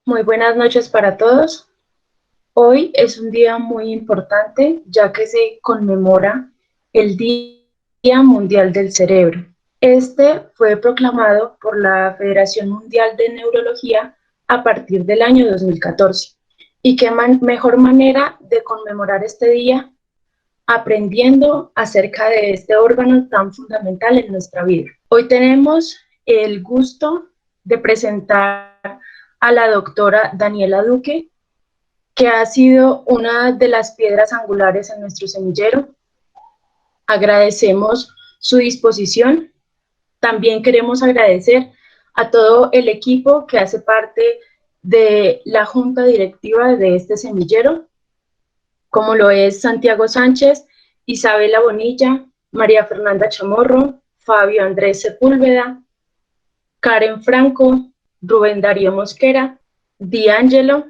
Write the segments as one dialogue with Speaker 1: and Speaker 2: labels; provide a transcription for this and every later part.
Speaker 1: Muy buenas noches para todos. Hoy es un día muy importante ya que se conmemora el Día Mundial del Cerebro. Este fue proclamado por la Federación Mundial de Neurología a partir del año 2014. ¿Y qué mejor manera de conmemorar este día aprendiendo acerca de este órgano tan fundamental en nuestra vida? Hoy tenemos el gusto de presentar a la doctora Daniela Duque, que ha sido una de las piedras angulares en nuestro semillero. Agradecemos su disposición. También queremos agradecer a todo el equipo que hace parte de la junta directiva de este semillero, como lo es Santiago Sánchez, Isabela Bonilla, María Fernanda Chamorro, Fabio Andrés Sepúlveda, Karen Franco, Rubén Darío Mosquera, D'Angelo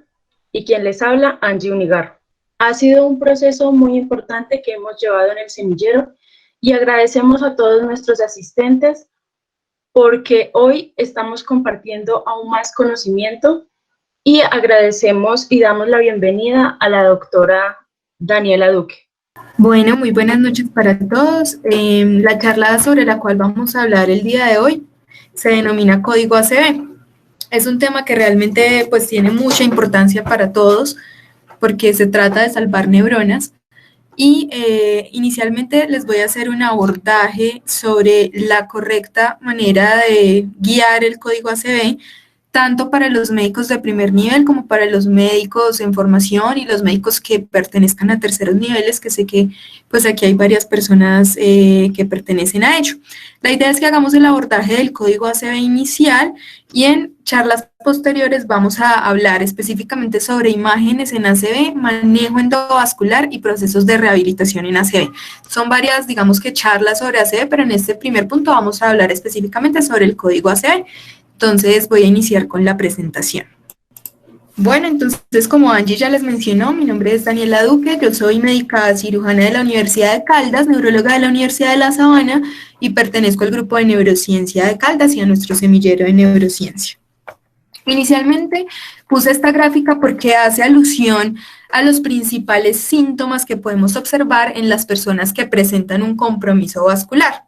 Speaker 1: y quien les habla, Angie Unigarro. Ha sido un proceso muy importante que hemos llevado en el semillero y agradecemos a todos nuestros asistentes porque hoy estamos compartiendo aún más conocimiento y agradecemos y damos la bienvenida a la doctora Daniela Duque.
Speaker 2: Bueno, muy buenas noches para todos. La charla sobre la cual vamos a hablar el día de hoy se denomina Código ACV. Es un tema que realmente pues tiene mucha importancia para todos porque se trata de salvar neuronas y inicialmente les voy a hacer un abordaje sobre la correcta manera de guiar el código ACV tanto para los médicos de primer nivel como para los médicos en formación y los médicos que pertenezcan a terceros niveles, que sé que pues aquí hay varias personas que pertenecen a ello. La idea es que hagamos el abordaje del código ACV inicial y en charlas posteriores vamos a hablar específicamente sobre imágenes en ACV, manejo endovascular y procesos de rehabilitación en ACV. Son varias, digamos que charlas sobre ACV, pero en este primer punto vamos a hablar específicamente sobre el código ACV. Entonces voy a iniciar con la presentación. Bueno, entonces como Angie ya les mencionó, mi nombre es Daniela Duque, yo soy médica cirujana de la Universidad de Caldas, neuróloga de la Universidad de La Sabana y pertenezco al grupo de neurociencia de Caldas y a nuestro semillero de neurociencia. Inicialmente puse esta gráfica porque hace alusión a los principales síntomas que podemos observar en las personas que presentan un compromiso vascular.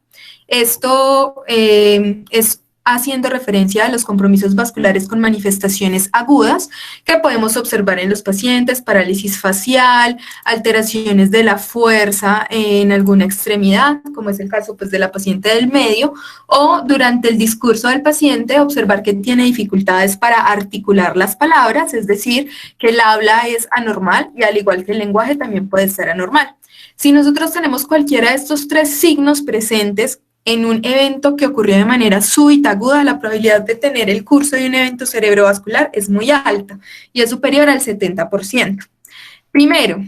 Speaker 2: Esto es haciendo referencia a los compromisos vasculares con manifestaciones agudas que podemos observar en los pacientes, parálisis facial, alteraciones de la fuerza en alguna extremidad, como es el caso pues, de la paciente del medio, o durante el discurso del paciente observar que tiene dificultades para articular las palabras, es decir, que el habla es anormal y al igual que el lenguaje también puede ser anormal. Si nosotros tenemos cualquiera de estos tres signos presentes en un evento que ocurrió de manera súbita, aguda, la probabilidad de tener el curso de un evento cerebrovascular es muy alta y es superior al 70%. Primero,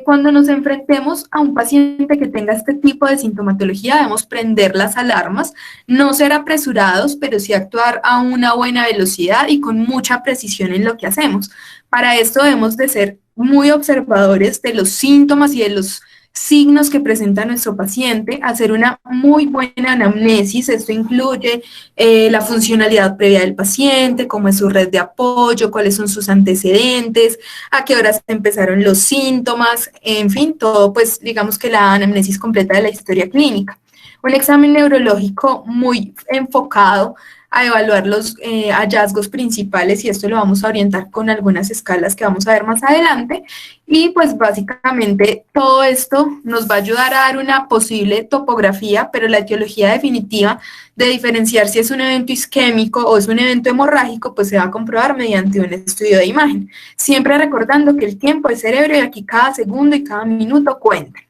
Speaker 2: cuando nos enfrentemos a un paciente que tenga este tipo de sintomatología, debemos prender las alarmas, no ser apresurados, pero sí actuar a una buena velocidad y con mucha precisión en lo que hacemos. Para esto debemos de ser muy observadores de los síntomas y de los signos que presenta nuestro paciente, hacer una muy buena anamnesis, esto incluye la funcionalidad previa del paciente, cómo es su red de apoyo, cuáles son sus antecedentes, a qué horas empezaron los síntomas, en fin, todo pues digamos que la anamnesis completa de la historia clínica. Un examen neurológico muy enfocado a evaluar los hallazgos principales y esto lo vamos a orientar con algunas escalas que vamos a ver más adelante y pues básicamente todo esto nos va a ayudar a dar una posible topografía, pero la etiología definitiva de diferenciar si es un evento isquémico o es un evento hemorrágico pues se va a comprobar mediante un estudio de imagen, siempre recordando que el tiempo es cerebro y aquí cada segundo y cada minuto cuenta.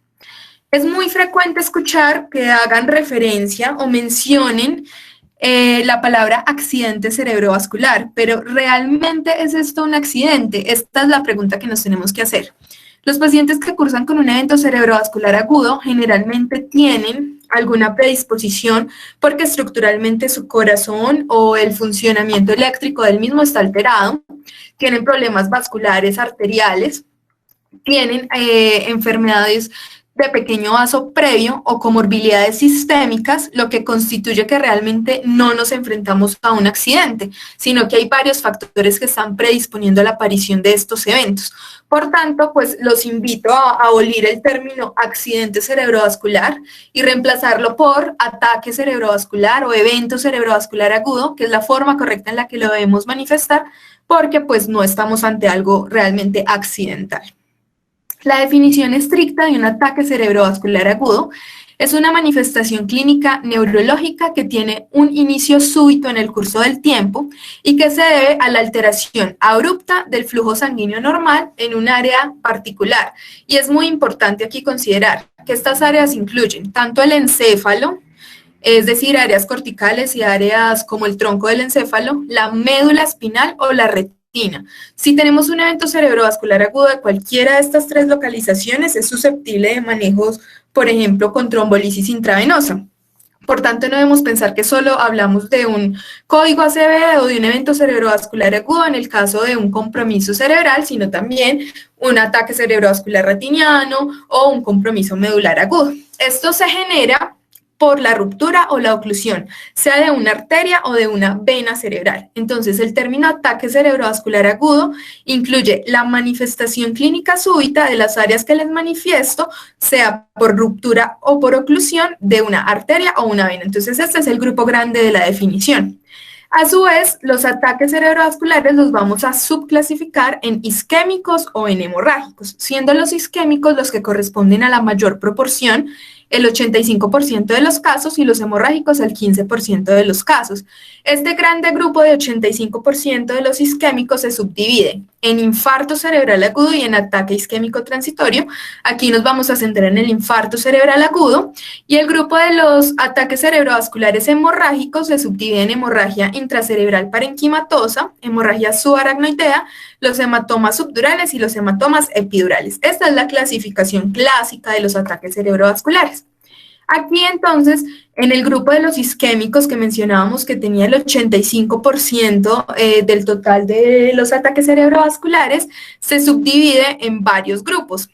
Speaker 2: Es muy frecuente escuchar que hagan referencia o mencionen la palabra accidente cerebrovascular, pero ¿realmente es esto un accidente? Esta es la pregunta que nos tenemos que hacer. Los pacientes que cursan con un evento cerebrovascular agudo generalmente tienen alguna predisposición porque estructuralmente su corazón o el funcionamiento eléctrico del mismo está alterado, tienen problemas vasculares arteriales, tienen enfermedades de pequeño vaso previo o comorbilidades sistémicas, lo que constituye que realmente no nos enfrentamos a un accidente, sino que hay varios factores que están predisponiendo a la aparición de estos eventos. Por tanto, pues los invito a abolir el término accidente cerebrovascular y reemplazarlo por ataque cerebrovascular o evento cerebrovascular agudo, que es la forma correcta en la que lo debemos manifestar, porque pues no estamos ante algo realmente accidental. La definición estricta de un ataque cerebrovascular agudo es una manifestación clínica neurológica que tiene un inicio súbito en el curso del tiempo y que se debe a la alteración abrupta del flujo sanguíneo normal en un área particular. Y es muy importante aquí considerar que estas áreas incluyen tanto el encéfalo, es decir, áreas corticales y áreas como el tronco del encéfalo, la médula espinal o la retina. Si tenemos un evento cerebrovascular agudo de cualquiera de estas tres localizaciones, es susceptible de manejos, por ejemplo, con trombolisis intravenosa. Por tanto, no debemos pensar que solo hablamos de un código ACV o de un evento cerebrovascular agudo en el caso de un compromiso cerebral, sino también un ataque cerebrovascular retiniano o un compromiso medular agudo. Esto se genera por la ruptura o la oclusión, sea de una arteria o de una vena cerebral. Entonces, el término ataque cerebrovascular agudo incluye la manifestación clínica súbita de las áreas que les manifiesto, sea por ruptura o por oclusión de una arteria o una vena. Entonces, este es el grupo grande de la definición. A su vez, los ataques cerebrovasculares los vamos a subclasificar en isquémicos o en hemorrágicos, siendo los isquémicos los que corresponden a la mayor proporción, el 85% de los casos, y los hemorrágicos el 15% de los casos. Este grande grupo de 85% de los isquémicos se subdivide en infarto cerebral agudo y en ataque isquémico transitorio. Aquí nos vamos a centrar en el infarto cerebral agudo, y el grupo de los ataques cerebrovasculares hemorrágicos se subdivide en hemorragia intracerebral parenquimatosa, hemorragia subaracnoidea, los hematomas subdurales y los hematomas epidurales. Esta es la clasificación clásica de los ataques cerebrovasculares. Aquí entonces, en el grupo de los isquémicos que mencionábamos que tenía el 85% del total de los ataques cerebrovasculares, se subdivide en varios grupos.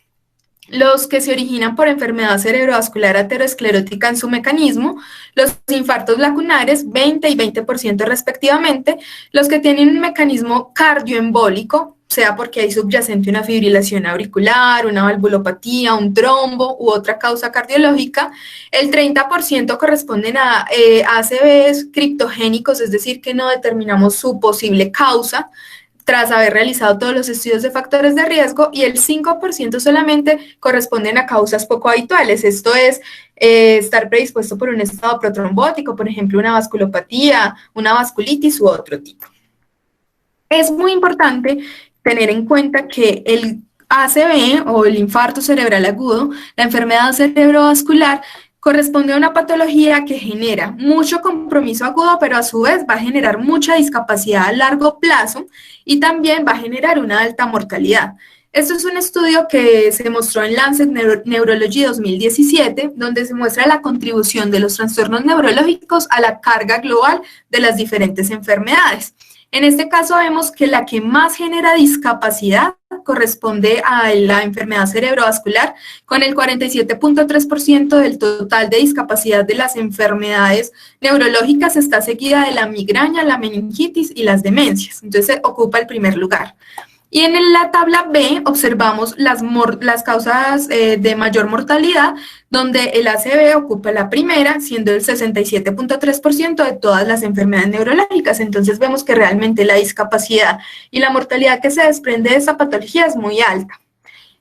Speaker 2: Los que se originan por enfermedad cerebrovascular aterosclerótica en su mecanismo, los infartos lacunares, 20 y 20% respectivamente, los que tienen un mecanismo cardioembólico, sea porque hay subyacente una fibrilación auricular, una valvulopatía, un trombo u otra causa cardiológica, el 30% corresponden a ACVs criptogénicos, es decir, que no determinamos su posible causa, tras haber realizado todos los estudios de factores de riesgo, y el 5% solamente corresponden a causas poco habituales, esto es estar predispuesto por un estado protrombótico, por ejemplo, una vasculopatía, una vasculitis u otro tipo. Es muy importante tener en cuenta que el ACV o el infarto cerebral agudo, la enfermedad cerebrovascular, corresponde a una patología que genera mucho compromiso agudo, pero a su vez va a generar mucha discapacidad a largo plazo y también va a generar una alta mortalidad. Esto es un estudio que se mostró en Lancet Neurology 2017, donde se muestra la contribución de los trastornos neurológicos a la carga global de las diferentes enfermedades. En este caso vemos que la que más genera discapacidad corresponde a la enfermedad cerebrovascular, con el 47.3% del total de discapacidad de las enfermedades neurológicas está seguida de la migraña, la meningitis y las demencias. Entonces ocupa el primer lugar. Y en la tabla B observamos las causas de mayor mortalidad, donde el ACV ocupa la primera, siendo el 67.3% de todas las enfermedades neurológicas. Entonces vemos que realmente la discapacidad y la mortalidad que se desprende de esta patología es muy alta.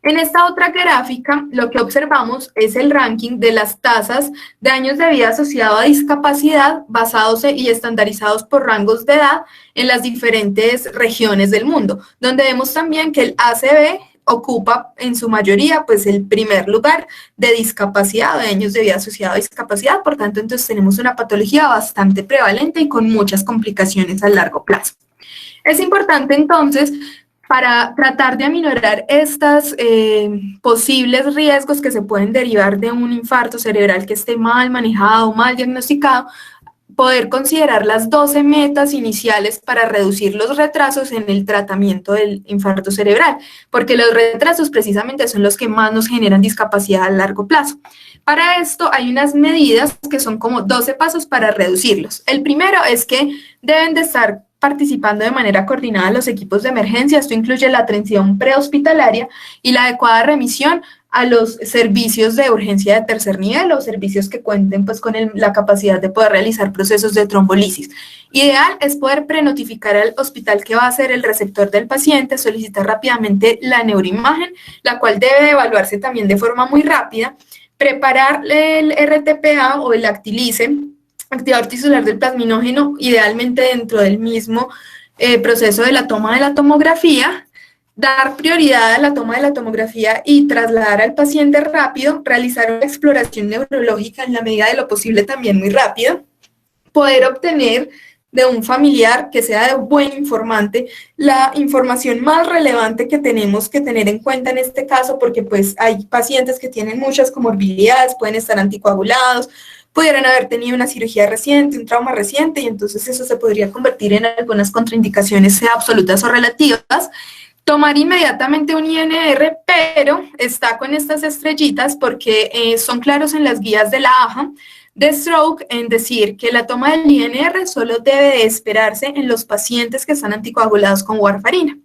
Speaker 2: En esta otra gráfica, lo que observamos es el ranking de las tasas de años de vida asociado a discapacidad basados y estandarizados por rangos de edad en las diferentes regiones del mundo, donde vemos también que el ACV ocupa en su mayoría pues el primer lugar de discapacidad, de años de vida asociado a discapacidad. Por tanto, entonces tenemos una patología bastante prevalente y con muchas complicaciones a largo plazo. Es importante entonces, para tratar de aminorar estos posibles riesgos que se pueden derivar de un infarto cerebral que esté mal manejado, mal diagnosticado, poder considerar las 12 metas iniciales para reducir los retrasos en el tratamiento del infarto cerebral, porque los retrasos precisamente son los que más nos generan discapacidad a largo plazo. Para esto hay unas medidas que son como 12 pasos para reducirlos. El primero es que deben de estar participando de manera coordinada los equipos de emergencia. Esto incluye la atención prehospitalaria y la adecuada remisión a los servicios de urgencia de tercer nivel o servicios que cuenten pues con la capacidad de poder realizar procesos de trombolisis. Ideal es poder prenotificar al hospital que va a ser el receptor del paciente, solicitar rápidamente la neuroimagen, la cual debe evaluarse también de forma muy rápida, preparar el RTPA o el Actilice, activador tisular del plasminógeno, idealmente dentro del mismo proceso de la toma de la tomografía, dar prioridad a la toma de la tomografía y trasladar al paciente rápido, realizar una exploración neurológica en la medida de lo posible también muy rápido, poder obtener de un familiar que sea de buen informante la información más relevante que tenemos que tener en cuenta en este caso, porque pues hay pacientes que tienen muchas comorbilidades, pueden estar anticoagulados, pudieran haber tenido una cirugía reciente, un trauma reciente, y entonces eso se podría convertir en algunas contraindicaciones, sea absolutas o relativas. Tomar inmediatamente un INR, pero está con estas estrellitas porque son claros en las guías de la AJA de stroke en decir que la toma del INR solo debe de esperarse en los pacientes que están anticoagulados con warfarina.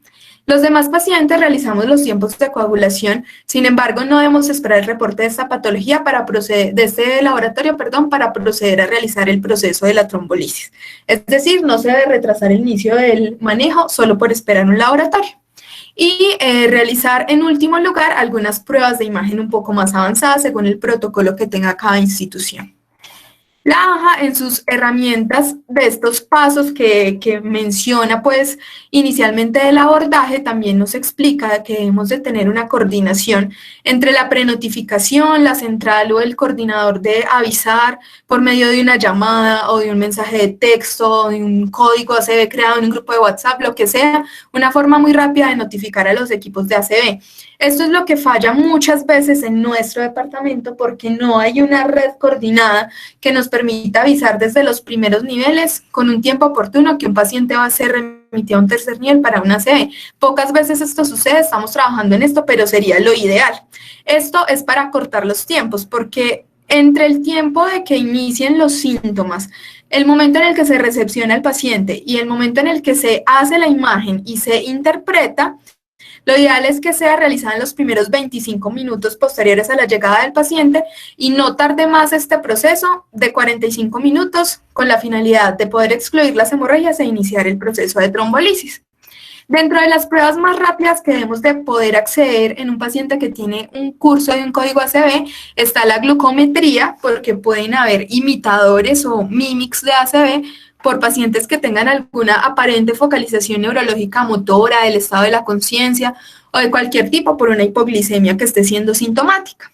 Speaker 2: Los demás pacientes realizamos los tiempos de coagulación, sin embargo, no debemos esperar el reporte de esta patología para proceder, de este laboratorio, para proceder a realizar el proceso de la trombolisis. Es decir, no se debe retrasar el inicio del manejo solo por esperar un laboratorio. Y realizar en último lugar algunas pruebas de imagen un poco más avanzadas según el protocolo que tenga cada institución. La AJA en sus herramientas de estos pasos que menciona pues inicialmente del abordaje también nos explica que debemos de tener una coordinación entre la prenotificación, la central o el coordinador de avisar por medio de una llamada o de un mensaje de texto o de un código ACB creado en un grupo de WhatsApp, lo que sea, una forma muy rápida de notificar a los equipos de ACB. Esto es lo que falla muchas veces en nuestro departamento porque no hay una red coordinada que nos permita avisar desde los primeros niveles con un tiempo oportuno que un paciente va a ser remitido a un tercer nivel para una ACV. Pocas veces esto sucede, estamos trabajando en esto, pero sería lo ideal. Esto es para cortar los tiempos porque entre el tiempo de que inicien los síntomas, el momento en el que se recepciona el paciente y el momento en el que se hace la imagen y se interpreta, lo ideal es que sea realizada en los primeros 25 minutos posteriores a la llegada del paciente y no tarde más este proceso de 45 minutos con la finalidad de poder excluir las hemorragias e iniciar el proceso de trombolisis. Dentro de las pruebas más rápidas que debemos de poder acceder en un paciente que tiene un curso de un código ACV está la glucometría, porque pueden haber imitadores o mimics de ACV por pacientes que tengan alguna aparente focalización neurológica motora, del estado de la conciencia o de cualquier tipo por una hipoglicemia que esté siendo sintomática.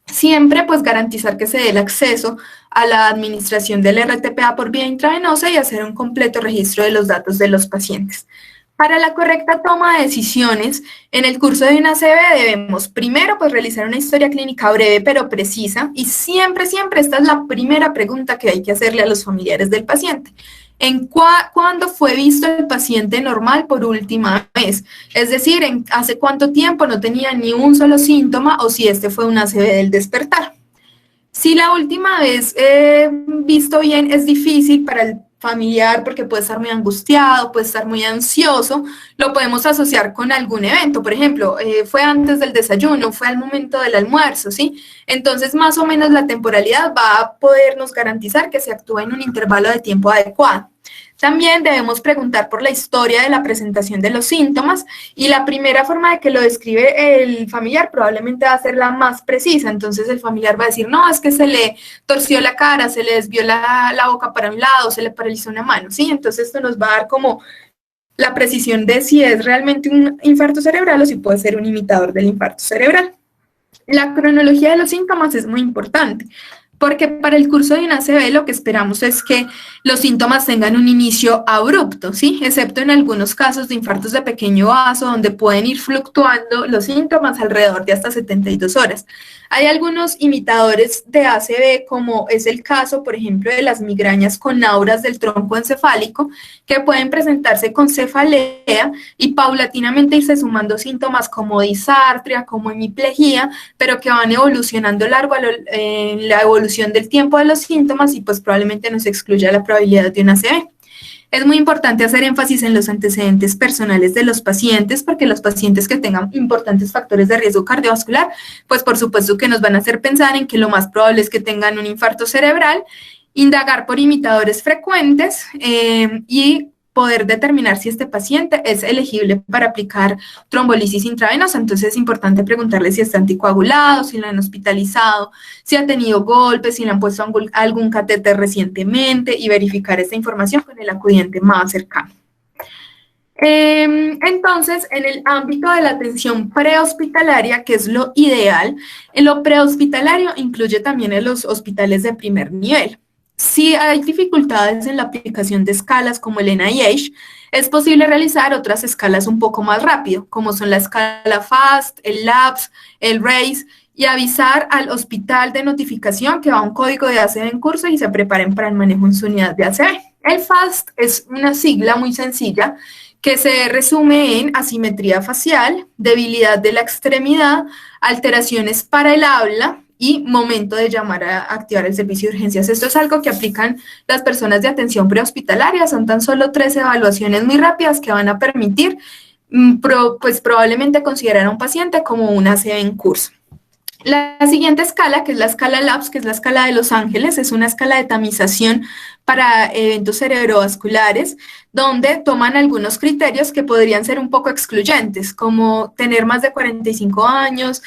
Speaker 2: Siempre pues garantizar que se dé el acceso a la administración del RTPA por vía intravenosa y hacer un completo registro de los datos de los pacientes. Para la correcta toma de decisiones, en el curso de una ACV debemos primero pues realizar una historia clínica breve pero precisa y siempre esta es la primera pregunta que hay que hacerle a los familiares del paciente. ¿Cuándo fue visto el paciente normal por última vez? Es decir, ¿hace cuánto tiempo no tenía ni un solo síntoma o si este fue un ACV del despertar? Si la última vez visto bien es difícil para el familiar porque puede estar muy angustiado, puede estar muy ansioso, lo podemos asociar con algún evento, por ejemplo, fue antes del desayuno, fue al momento del almuerzo, ¿sí? Entonces, más o menos la temporalidad va a podernos garantizar que se actúa en un intervalo de tiempo adecuado. También debemos preguntar por la historia de la presentación de los síntomas y la primera forma de que lo describe el familiar probablemente va a ser la más precisa. Entonces el familiar va a decir, no, es que se le torció la cara, se le desvió la boca para un lado, se le paralizó una mano, ¿sí? Entonces esto nos va a dar como la precisión de si es realmente un infarto cerebral o si puede ser un imitador del infarto cerebral. La cronología de los síntomas es muy importante. Porque para el curso de una ACV lo que esperamos es que los síntomas tengan un inicio abrupto, ¿sí? Excepto en algunos casos de infartos de pequeño vaso, donde pueden ir fluctuando los síntomas alrededor de hasta 72 horas. Hay algunos imitadores de ACV, como es el caso, por ejemplo, de las migrañas con auras del tronco encefálico, que pueden presentarse con cefalea y paulatinamente irse sumando síntomas como disartria, como hemiplegia, pero que van evolucionando largo en la evolución del tiempo de los síntomas y pues probablemente nos excluya la probabilidad de una ACV. Es muy importante hacer énfasis en los antecedentes personales de los pacientes, porque los pacientes que tengan importantes factores de riesgo cardiovascular, pues por supuesto que nos van a hacer pensar en que lo más probable es que tengan un infarto cerebral, indagar por imitadores frecuentes y poder determinar si este paciente es elegible para aplicar trombolisis intravenosa. Entonces es importante preguntarle si está anticoagulado, si lo han hospitalizado, si ha tenido golpes, si le han puesto algún catéter recientemente y verificar esta información con el acudiente más cercano. Entonces, en el ámbito de la atención prehospitalaria, que es lo ideal, en lo prehospitalario incluye también en los hospitales de primer nivel. Si hay dificultades en la aplicación de escalas como el NIH, es posible realizar otras escalas un poco más rápido, como son la escala FAST, el LAPS, el RACE, y avisar al hospital de notificación que va un código de ACV en curso y se preparen para el manejo en su unidad de ACV. El FAST es una sigla muy sencilla que se resume en asimetría facial, debilidad de la extremidad, alteraciones para el habla y momento de llamar a activar el servicio de urgencias. Esto es algo que aplican las personas de atención prehospitalaria. Son tan solo 3 evaluaciones muy rápidas que van a permitir pues probablemente considerar a un paciente como un ACV en curso. La siguiente escala, que es la escala LAPS, que es la escala de Los Ángeles, es una escala de tamización para eventos cerebrovasculares, donde toman algunos criterios que podrían ser un poco excluyentes, como tener más de 45 años,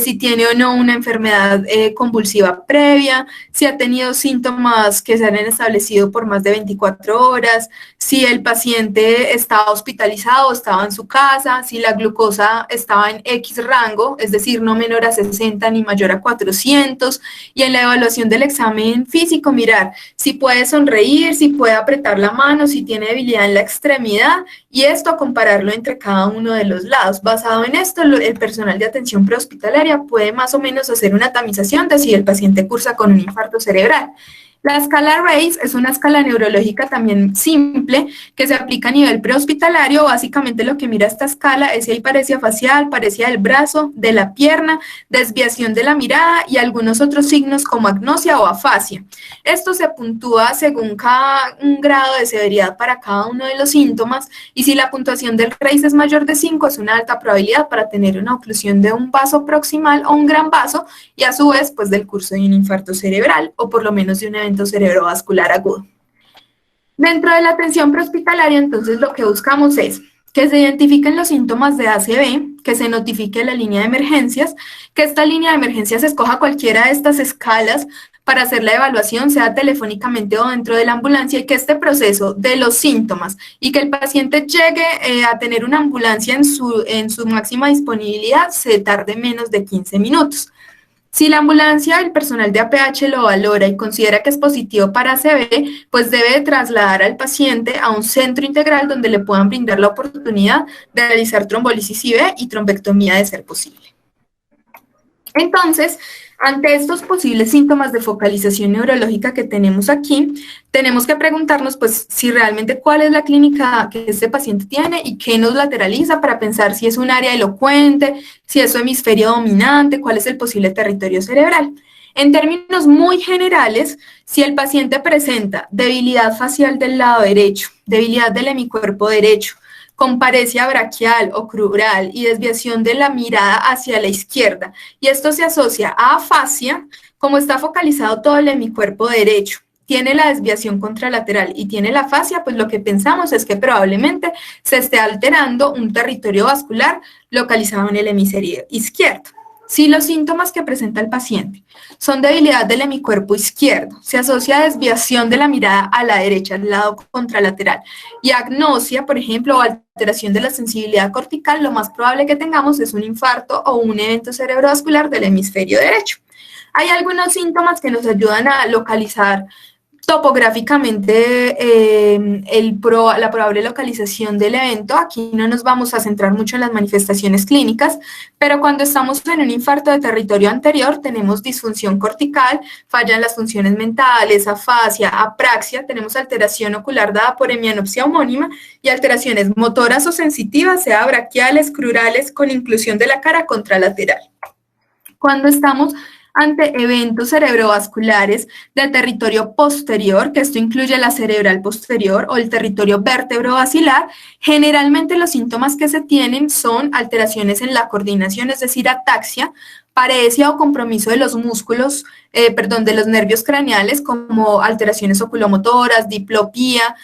Speaker 2: si tiene o no una enfermedad convulsiva previa, si ha tenido síntomas que se han establecido por más de 24 horas, si el paciente estaba hospitalizado o estaba en su casa, si la glucosa estaba en X rango, es decir, no menor a 60 ni mayor a 400, y en la evaluación del examen físico mirar si puede sonreír, si puede apretar la mano, si tiene debilidad en la extremidad, y esto compararlo entre cada uno de los lados. Basado en esto, el personal de atención prehospitalaria puede más o menos hacer una tamización de si el paciente cursa con un infarto cerebral. La escala RACE es una escala neurológica también simple que se aplica a nivel prehospitalario. Básicamente lo que mira esta escala es si hay paresia facial, paresia del brazo, de la pierna, desviación de la mirada y algunos otros signos como agnosia o afasia. Esto se puntúa según un grado de severidad para cada uno de los síntomas, y si la puntuación del RACE es mayor de 5 es una alta probabilidad para tener una oclusión de un vaso proximal o un gran vaso, y a su vez pues del curso de un infarto cerebral o por lo menos de un evento cerebrovascular agudo. Dentro de la atención prehospitalaria, entonces, lo que buscamos es que se identifiquen los síntomas de ACV, que se notifique la línea de emergencias, que esta línea de emergencias escoja cualquiera de estas escalas para hacer la evaluación, sea telefónicamente o dentro de la ambulancia, y que este proceso de los síntomas y que el paciente llegue a tener una ambulancia en su máxima disponibilidad se tarde menos de 15 minutos. Si la ambulancia, el personal de APH lo valora y considera que es positivo para ACV, pues debe trasladar al paciente a un centro integral donde le puedan brindar la oportunidad de realizar trombólisis IV y trombectomía de ser posible. Entonces, ante estos posibles síntomas de focalización neurológica que tenemos aquí, tenemos que preguntarnos pues si realmente cuál es la clínica que este paciente tiene y qué nos lateraliza para pensar si es un área elocuente, si es su hemisferio dominante, cuál es el posible territorio cerebral. En términos muy generales, si el paciente presenta debilidad facial del lado derecho, debilidad del hemicuerpo derecho, con paresia braquial o crural y desviación de la mirada hacia la izquierda, y esto se asocia a afasia, como está focalizado todo el hemicuerpo derecho, tiene la desviación contralateral y tiene la afasia, pues lo que pensamos es que probablemente se esté alterando un territorio vascular localizado en el hemisferio izquierdo. Si los síntomas que presenta el paciente son debilidad del hemicuerpo izquierdo, se asocia a desviación de la mirada a la derecha, al lado contralateral, y agnosia, por ejemplo, o alteración de la sensibilidad cortical, lo más probable que tengamos es un infarto o un evento cerebrovascular del hemisferio derecho. Hay algunos síntomas que nos ayudan a localizar topográficamente la probable localización del evento. Aquí no nos vamos a centrar mucho en las manifestaciones clínicas, pero cuando estamos en un infarto de territorio anterior tenemos disfunción cortical, falla en las funciones mentales, afasia, apraxia, tenemos alteración ocular dada por hemianopsia homónima y alteraciones motoras o sensitivas, sea braquiales, crurales, con inclusión de la cara contralateral. Cuando estamos ante eventos cerebrovasculares del territorio posterior, que esto incluye la cerebral posterior o el territorio vértebro-basilar, generalmente los síntomas que se tienen son alteraciones en la coordinación, es decir, ataxia, paresia o compromiso de los músculos, de los nervios craneales, como alteraciones oculomotoras, diplopía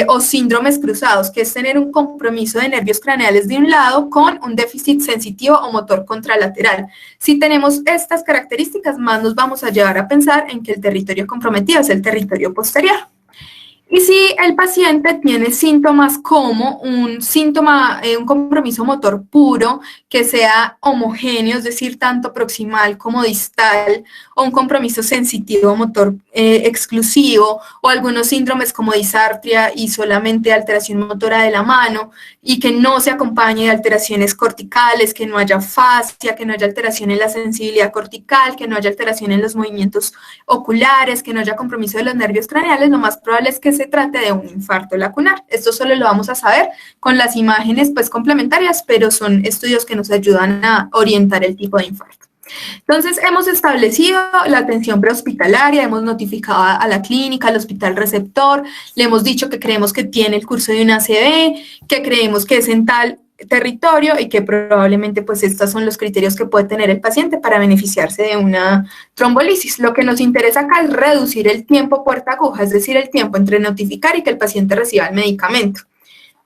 Speaker 2: o síndromes cruzados, que es tener un compromiso de nervios craneales de un lado con un déficit sensitivo o motor contralateral. Si tenemos estas características, más nos vamos a llevar a pensar en que el territorio comprometido es el territorio posterior. Y si el paciente tiene síntomas como un compromiso motor puro, que sea homogéneo, es decir, tanto proximal como distal, o un compromiso sensitivo motor exclusivo, o algunos síndromes como disartria y solamente alteración motora de la mano, y que no se acompañe de alteraciones corticales, que no haya fascia, que no haya alteración en la sensibilidad cortical, que no haya alteración en los movimientos oculares, que no haya compromiso de los nervios craneales, lo más probable es que se trate de un infarto lacunar. Esto solo lo vamos a saber con las imágenes pues complementarias, pero son estudios que nos ayudan a orientar el tipo de infarto. Entonces, hemos establecido la atención prehospitalaria, hemos notificado a la clínica, al hospital receptor, le hemos dicho que creemos que tiene el curso de una ACV, que creemos que es en tal territorio y que probablemente pues estos son los criterios que puede tener el paciente para beneficiarse de una trombolisis. Lo que nos interesa acá es reducir el tiempo puerta aguja, es decir, el tiempo entre notificar y que el paciente reciba el medicamento.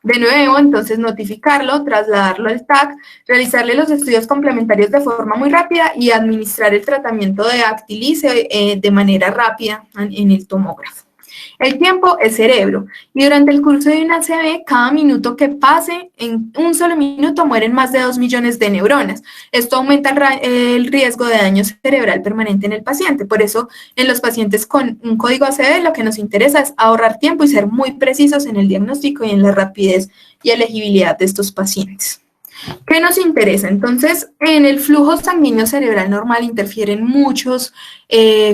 Speaker 2: De nuevo, entonces, notificarlo, trasladarlo al TAC, realizarle los estudios complementarios de forma muy rápida y administrar el tratamiento de Actilise de manera rápida en el tomógrafo. El tiempo es cerebro y durante el curso de una ACV, cada minuto que pase, en un solo minuto mueren más de 2 millones de neuronas. Esto aumenta el riesgo de daño cerebral permanente en el paciente. Por eso, en los pacientes con un código ACV, lo que nos interesa es ahorrar tiempo y ser muy precisos en el diagnóstico y en la rapidez y elegibilidad de estos pacientes. ¿Qué nos interesa? Entonces, en el flujo sanguíneo cerebral normal interfieren muchos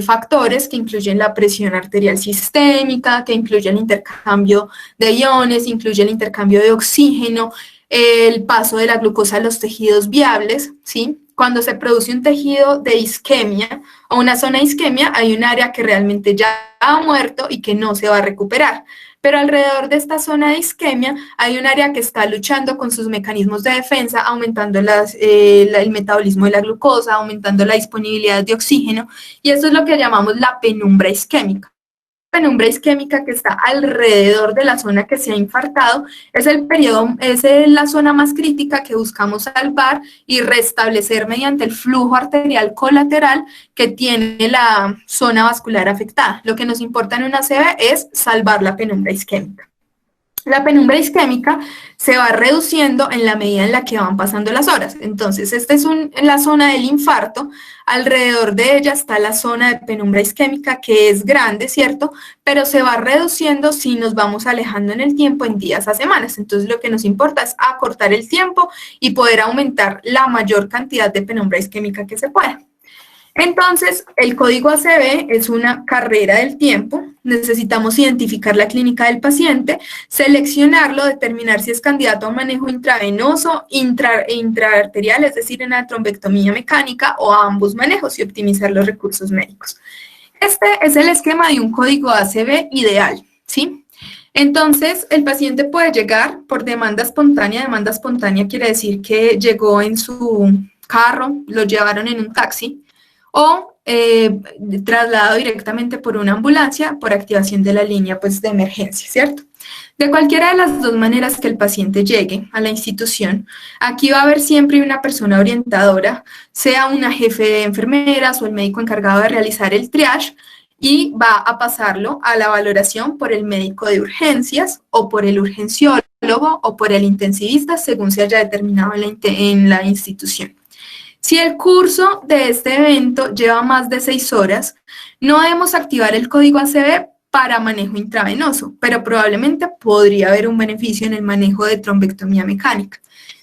Speaker 2: factores que incluyen la presión arterial sistémica, que incluye el intercambio de iones, incluye el intercambio de oxígeno, el paso de la glucosa a los tejidos viables, ¿sí? Cuando se produce un tejido de isquemia o una zona de isquemia, hay un área que realmente ya ha muerto y que no se va a recuperar. Pero alrededor de esta zona de isquemia hay un área que está luchando con sus mecanismos de defensa, aumentando el metabolismo de la glucosa, aumentando la disponibilidad de oxígeno, y eso es lo que llamamos la penumbra isquémica. La penumbra isquémica que está alrededor de la zona que se ha infartado es la zona más crítica que buscamos salvar y restablecer mediante el flujo arterial colateral que tiene la zona vascular afectada. Lo que nos importa en una ACV es salvar la penumbra isquémica. La penumbra isquémica se va reduciendo en la medida en la que van pasando las horas. Entonces, esta es la zona del infarto. Alrededor de ella está la zona de penumbra isquémica, que es grande, ¿cierto? Pero se va reduciendo si nos vamos alejando en el tiempo, en días a semanas. Entonces, lo que nos importa es acortar el tiempo y poder aumentar la mayor cantidad de penumbra isquémica que se pueda. Entonces, el código ACV es una carrera del tiempo. Necesitamos identificar la clínica del paciente, seleccionarlo, determinar si es candidato a un manejo intravenoso, intraarterial, es decir, en la trombectomía mecánica, o a ambos manejos y optimizar los recursos médicos. Este es el esquema de un código ACV ideal, ¿sí? Entonces, el paciente puede llegar por demanda espontánea. Demanda espontánea quiere decir que llegó en su carro, lo llevaron en un taxi, o trasladado directamente por una ambulancia por activación de la línea pues, de emergencia, ¿cierto? De cualquiera de las dos maneras que el paciente llegue a la institución, aquí va a haber siempre una persona orientadora, sea una jefe de enfermeras o el médico encargado de realizar el triage, y va a pasarlo a la valoración por el médico de urgencias o por el urgenciólogo o por el intensivista, según se haya determinado en la institución. Si el curso de este evento lleva más de 6 horas, no debemos activar el código ACV para manejo intravenoso, pero probablemente podría haber un beneficio en el manejo de trombectomía mecánica.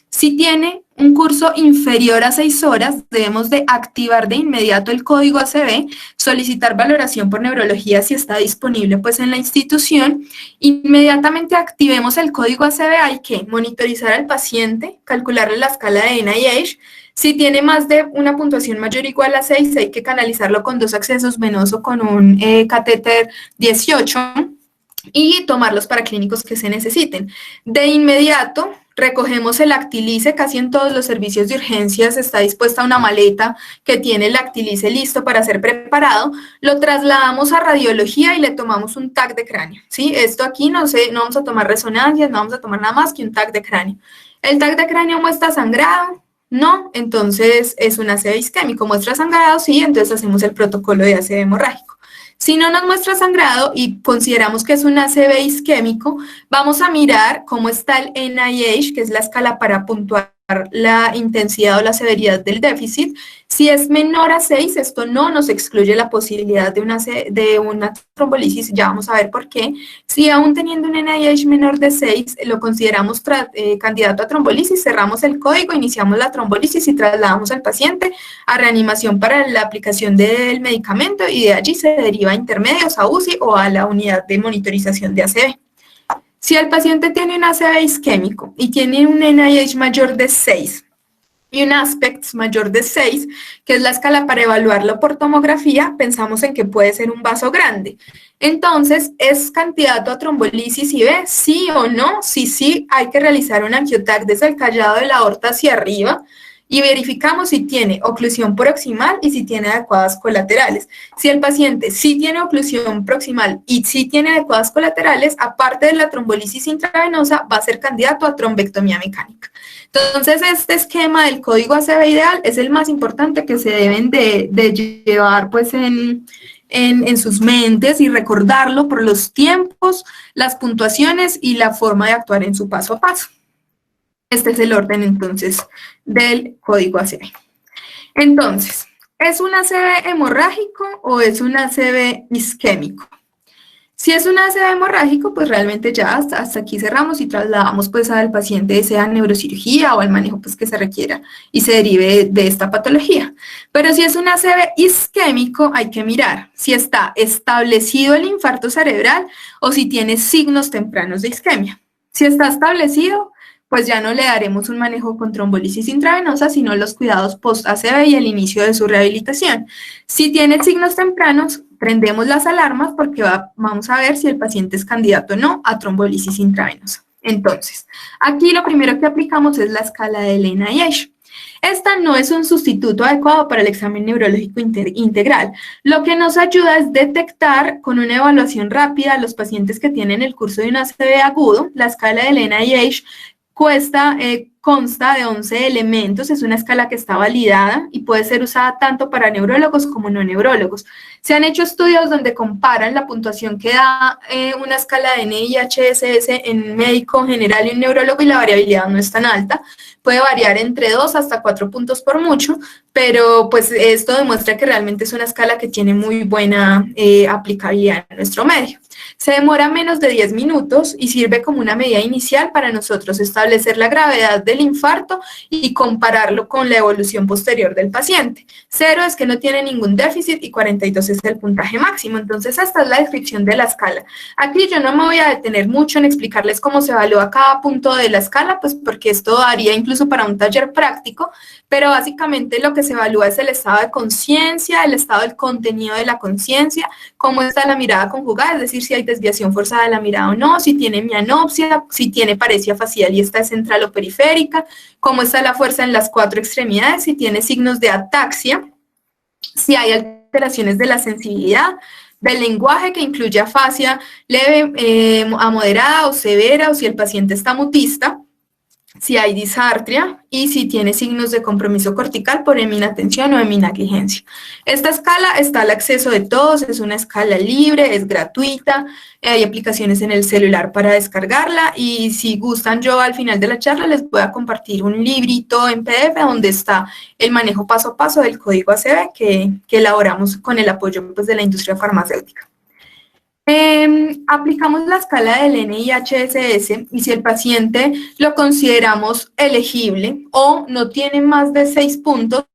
Speaker 2: Si tiene un curso inferior a 6 horas, debemos de activar de inmediato el código ACV, solicitar valoración por neurología si está disponible pues en la institución. Inmediatamente activemos el código ACV, hay que monitorizar al paciente, calcularle la escala de NIH. Si tiene más de una puntuación mayor o igual a 6, hay que canalizarlo con 2 accesos venosos con un catéter 18 y tomar los paraclínicos que se necesiten. De inmediato, recogemos el Actilice, casi en todos los servicios de urgencias está dispuesta una maleta que tiene el Actilice listo para ser preparado, lo trasladamos a radiología y le tomamos un TAC de cráneo, ¿sí? Esto aquí no vamos a tomar resonancias, no vamos a tomar nada más que un TAC de cráneo. ¿El TAC de cráneo muestra sangrado? No, entonces es un ACV isquémico. ¿Muestra sangrado? Sí, entonces hacemos el protocolo de ACV hemorrágico. Si no nos muestra sangrado y consideramos que es un ACV isquémico, vamos a mirar cómo está el NIH, que es la escala para puntuar la intensidad o la severidad del déficit. Si es menor a 6, esto no nos excluye la posibilidad de una trombolisis, ya vamos a ver por qué. Si aún teniendo un NIH menor de 6, lo consideramos candidato a trombolisis, cerramos el código, iniciamos la trombolisis y trasladamos al paciente a reanimación para la aplicación del medicamento y de allí se deriva a intermedios, a UCI o a la unidad de monitorización de ACV. Si el paciente tiene un ACV isquémico y tiene un NIH mayor de 6 y un ASPECTS mayor de 6, que es la escala para evaluarlo por tomografía, pensamos en que puede ser un vaso grande. Entonces, ¿es candidato a trombolisis IV? ¿Sí o no? Si sí, hay que realizar un angiotac desde el callado de la aorta hacia arriba y verificamos si tiene oclusión proximal y si tiene adecuadas colaterales. Si el paciente sí tiene oclusión proximal y sí tiene adecuadas colaterales, aparte de la trombolisis intravenosa, va a ser candidato a trombectomía mecánica. Entonces, este esquema del código ACV ideal es el más importante que se deben de llevar pues en sus mentes y recordarlo por los tiempos, las puntuaciones y la forma de actuar en su paso a paso. Este es el orden, entonces, del código ACV. Entonces, ¿es un ACV hemorrágico o es un ACV isquémico? Si es un ACV hemorrágico, pues realmente ya hasta aquí cerramos y trasladamos pues al paciente, sea neurocirugía o al manejo pues que se requiera y se derive de esta patología. Pero si es un ACV isquémico, hay que mirar si está establecido el infarto cerebral o si tiene signos tempranos de isquemia. Si está establecido, pues ya no le daremos un manejo con trombolisis intravenosa, sino los cuidados post-ACV y el inicio de su rehabilitación. Si tiene signos tempranos, prendemos las alarmas porque vamos a ver si el paciente es candidato o no a trombolisis intravenosa. Entonces, aquí lo primero que aplicamos es la escala del NIH. Esta no es un sustituto adecuado para el examen neurológico integral. Lo que nos ayuda es detectar con una evaluación rápida a los pacientes que tienen el curso de un ACV agudo. La escala del NIH consta de 11 elementos, es una escala que está validada y puede ser usada tanto para neurólogos como no neurólogos. Se han hecho estudios donde comparan la puntuación que da una escala de NIHSS en un médico general y un neurólogo y la variabilidad no es tan alta. Puede variar entre 2 hasta 4 puntos por mucho, pero pues esto demuestra que realmente es una escala que tiene muy buena aplicabilidad en nuestro medio. Se demora menos de 10 minutos y sirve como una medida inicial para nosotros establecer la gravedad del infarto y compararlo con la evolución posterior del paciente. 0 es que no tiene ningún déficit y 42 es el puntaje máximo. Entonces, esta es la descripción de la escala. Aquí yo no me voy a detener mucho en explicarles cómo se evalúa cada punto de la escala, pues porque esto daría incluso para un taller práctico, pero básicamente lo que se evalúa es el estado de conciencia, el estado del contenido de la conciencia, cómo está la mirada conjugada, es decir, si hay desviación forzada de la mirada o no, si tiene mianopsia, si tiene paresia facial y esta es central o periférica, cómo está la fuerza en las 4 extremidades, si tiene signos de ataxia, si hay alteraciones de la sensibilidad, del lenguaje que incluye afasia leve a moderada o severa, o si el paciente está mutista. si hay disartria y si tiene signos de compromiso cortical por heminatención o heminegligencia. Esta escala está al acceso de todos, es una escala libre, es gratuita, hay aplicaciones en el celular para descargarla y si gustan yo al final de la charla les voy a compartir un librito en PDF donde está el manejo paso a paso del código ACB que elaboramos con el apoyo pues, de la industria farmacéutica. Aplicamos la escala del NIHSS y si el paciente lo consideramos elegible o no tiene más de 6 puntos,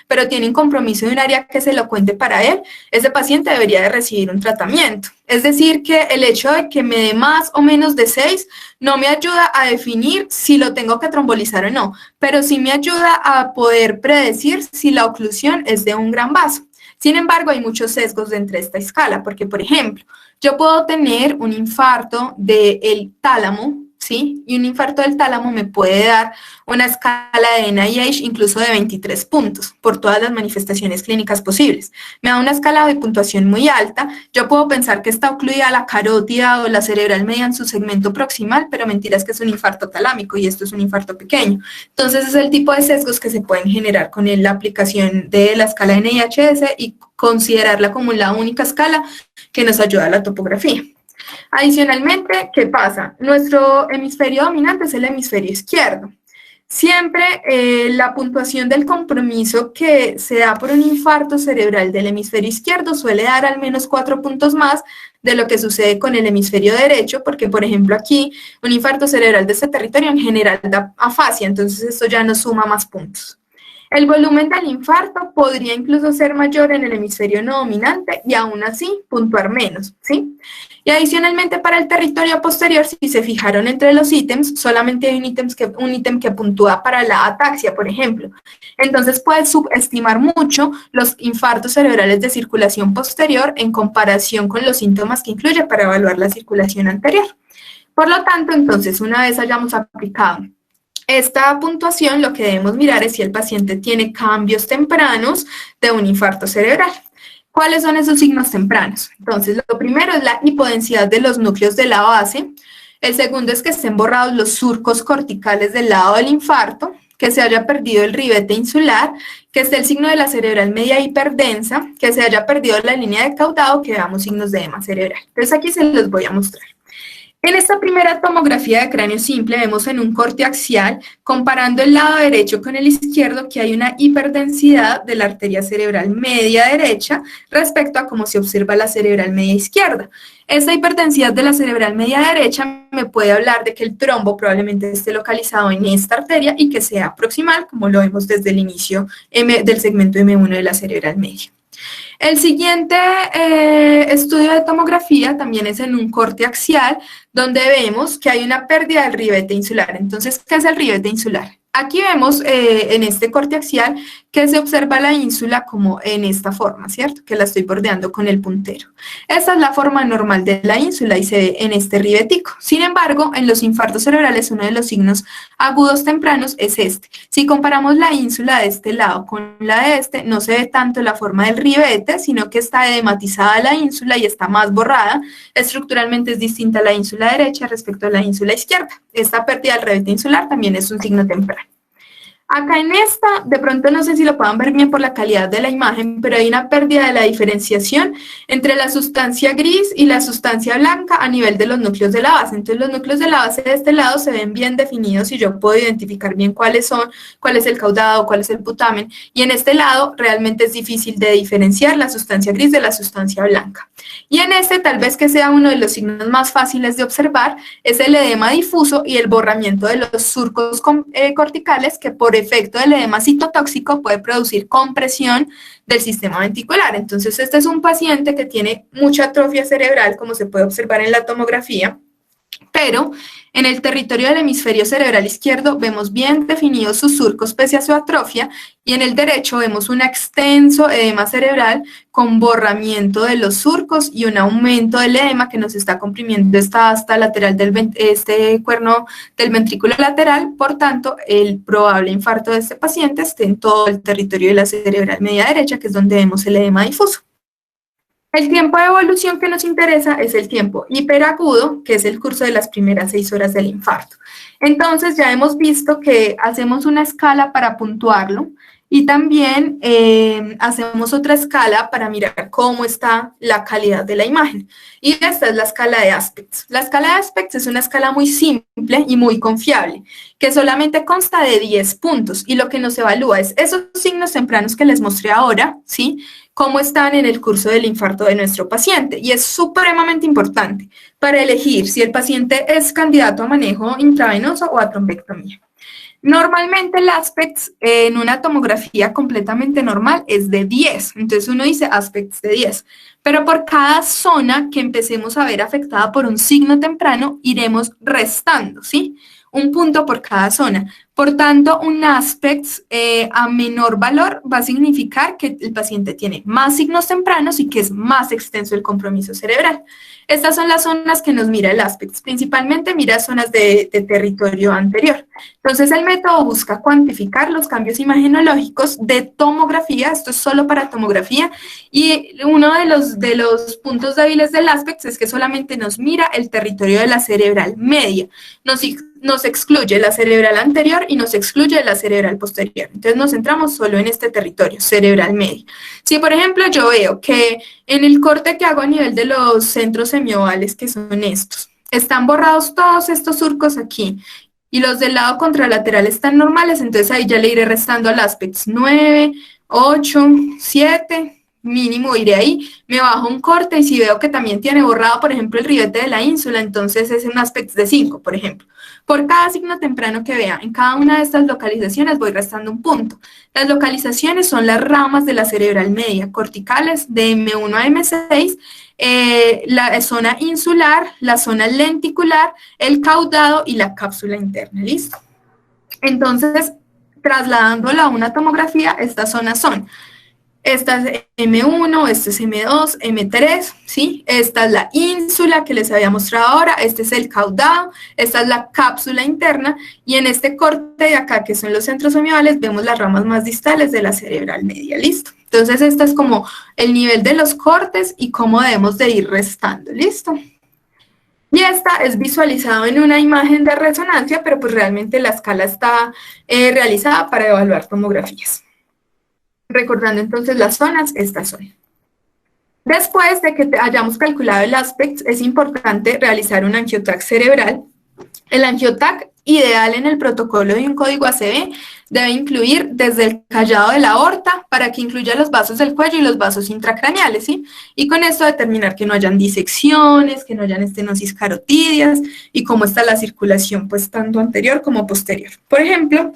Speaker 2: pero tiene un compromiso de un área que se lo cuente para él, ese paciente debería de recibir un tratamiento. Es decir, que el hecho de que me dé más o menos de 6 no me ayuda a definir si lo tengo que trombolizar o no, pero sí me ayuda a poder predecir si la oclusión es de un gran vaso. Sin embargo, hay muchos sesgos dentro de esta escala, porque, por ejemplo, yo puedo tener un infarto del tálamo, ¿sí? Y un infarto del tálamo me puede dar una escala de NIH incluso de 23 puntos por todas las manifestaciones clínicas posibles. Me da una escala de puntuación muy alta. Yo puedo pensar que está ocluida la carótida o la cerebral media en su segmento proximal, pero mentira es que es un infarto talámico y esto es un infarto pequeño. Entonces, es el tipo de sesgos que se pueden generar con la aplicación de la escala de NIHS y considerarla como la única escala que nos ayuda a la topografía. Adicionalmente, ¿qué pasa? Nuestro hemisferio dominante es el hemisferio izquierdo. Siempre la puntuación del compromiso que se da por un infarto cerebral del hemisferio izquierdo suele dar al menos 4 puntos más de lo que sucede con el hemisferio derecho, porque, por ejemplo, aquí un infarto cerebral de este territorio en general da afasia, entonces esto ya no suma más puntos. El volumen del infarto podría incluso ser mayor en el hemisferio no dominante y aún así puntuar menos, ¿sí? Y adicionalmente para el territorio posterior, si se fijaron entre los ítems, solamente hay un ítem que puntúa para la ataxia, por ejemplo. Entonces puede subestimar mucho los infartos cerebrales de circulación posterior en comparación con los síntomas que incluye para evaluar la circulación anterior. Por lo tanto, entonces, una vez hayamos aplicado esta puntuación, lo que debemos mirar es si el paciente tiene cambios tempranos de un infarto cerebral. ¿Cuáles son esos signos tempranos? Entonces, lo primero es la hipodensidad de los núcleos de la base. El segundo es que estén borrados los surcos corticales del lado del infarto, que se haya perdido el ribete insular, que esté el signo de la cerebral media hiperdensa, que se haya perdido la línea de caudado, que veamos signos de edema cerebral. Entonces, aquí se los voy a mostrar. En esta primera tomografía de cráneo simple vemos en un corte axial, comparando el lado derecho con el izquierdo, que hay una hiperdensidad de la arteria cerebral media derecha respecto a cómo se observa la cerebral media izquierda. Esta hiperdensidad de la cerebral media derecha me puede hablar de que el trombo probablemente esté localizado en esta arteria y que sea proximal, como lo vemos desde el inicio del segmento M1 de la cerebral media. El siguiente estudio de tomografía también es en un corte axial, donde vemos que hay una pérdida del ribete insular. Entonces, ¿qué es el ribete insular? Aquí vemos en este corte axial que se observa la ínsula como en esta forma, ¿cierto? Que la estoy bordeando con el puntero. Esta es la forma normal de la ínsula y se ve en este ribetico. Sin embargo, en los infartos cerebrales, uno de los signos agudos tempranos es este. Si comparamos la ínsula de este lado con la de este, no se ve tanto la forma del ribete, sino que está edematizada la ínsula y está más borrada. Estructuralmente es distinta a la ínsula derecha respecto a la ínsula izquierda. Esta pérdida del ribete insular también es un signo temprano. Acá en esta, de pronto no sé si lo puedan ver bien por la calidad de la imagen, pero hay una pérdida de la diferenciación entre la sustancia gris y la sustancia blanca a nivel de los núcleos de la base. Entonces los núcleos de la base de este lado se ven bien definidos y yo puedo identificar bien cuáles son, cuál es el caudado, cuál es el putamen. Y en este lado realmente es difícil de diferenciar la sustancia gris de la sustancia blanca. Y en este, tal vez que sea uno de los signos más fáciles de observar, es el edema difuso y el borramiento de los surcos corticales que por efecto del edema citotóxico puede producir compresión del sistema ventricular. Entonces, este es un paciente que tiene mucha atrofia cerebral, como se puede observar en la tomografía, pero en el territorio del hemisferio cerebral izquierdo vemos bien definidos sus surcos pese a su atrofia y en el derecho vemos un extenso edema cerebral con borramiento de los surcos y un aumento del edema que nos está comprimiendo esta asta lateral este cuerno del ventrículo lateral. Por tanto, el probable infarto de este paciente esté en todo el territorio de la cerebral media derecha, que es donde vemos el edema difuso. El tiempo de evolución que nos interesa es el tiempo hiperagudo, que es el curso de las primeras 6 horas del infarto. Entonces ya hemos visto que hacemos una escala para puntuarlo y también hacemos otra escala para mirar cómo está la calidad de la imagen. Y esta es la escala de Aspects. La escala de Aspects es una escala muy simple y muy confiable, que solamente consta de 10 puntos y lo que nos evalúa es esos signos tempranos que les mostré ahora, ¿sí? Cómo están en el curso del infarto de nuestro paciente. Y es supremamente importante para elegir si el paciente es candidato a manejo intravenoso o a trombectomía. Normalmente el aspects en una tomografía completamente normal es de 10, entonces uno dice aspects de 10, pero por cada zona que empecemos a ver afectada por un signo temprano, iremos restando, ¿sí? Un punto por cada zona. Por tanto, un aspects a menor valor va a significar que el paciente tiene más signos tempranos y que es más extenso el compromiso cerebral. Estas son las zonas que nos mira el aspects, principalmente mira zonas de territorio anterior. Entonces, el método busca cuantificar los cambios imagenológicos de tomografía, esto es solo para tomografía, y uno de los puntos débiles del aspects es que solamente nos mira el territorio de la cerebral media, nos excluye la cerebral anterior y nos excluye la cerebral posterior. Entonces nos centramos solo en este territorio, cerebral medio. Si por ejemplo yo veo que en el corte que hago a nivel de los centros semiovales, que son estos, están borrados todos estos surcos aquí, y los del lado contralateral están normales, entonces ahí ya le iré restando al aspects 9, 8, 7, mínimo iré ahí, me bajo un corte y si veo que también tiene borrado, por ejemplo, el ribete de la ínsula, entonces es un aspects de 5, por ejemplo. Por cada signo temprano que vea, en cada una de estas localizaciones voy restando un punto. Las localizaciones son las ramas de la cerebral media, corticales de M1 a M6, la zona insular, la zona lenticular, el caudado y la cápsula interna. ¿Listo? Entonces, trasladándola a una tomografía, estas zonas son: esta es M1, este es M2, M3, ¿sí? Esta es la ínsula que les había mostrado ahora, este es el caudado, esta es la cápsula interna, y en este corte de acá, que son los centros semiovales, vemos las ramas más distales de la cerebral media, ¿listo? Entonces, este es como el nivel de los cortes y cómo debemos de ir restando, ¿listo? Y esta es visualizado en una imagen de resonancia, pero pues realmente la escala está realizada para evaluar tomografías. Recordando entonces las zonas, estas son. Después de que hayamos calculado el aspects, es importante realizar un angiotac cerebral. El angiotac ideal en el protocolo de un código ACV debe incluir desde el callado de la aorta para que incluya los vasos del cuello y los vasos intracraneales, ¿sí? Y con esto determinar que no hayan disecciones, que no hayan estenosis carotídeas y cómo está la circulación, pues tanto anterior como posterior. Por ejemplo,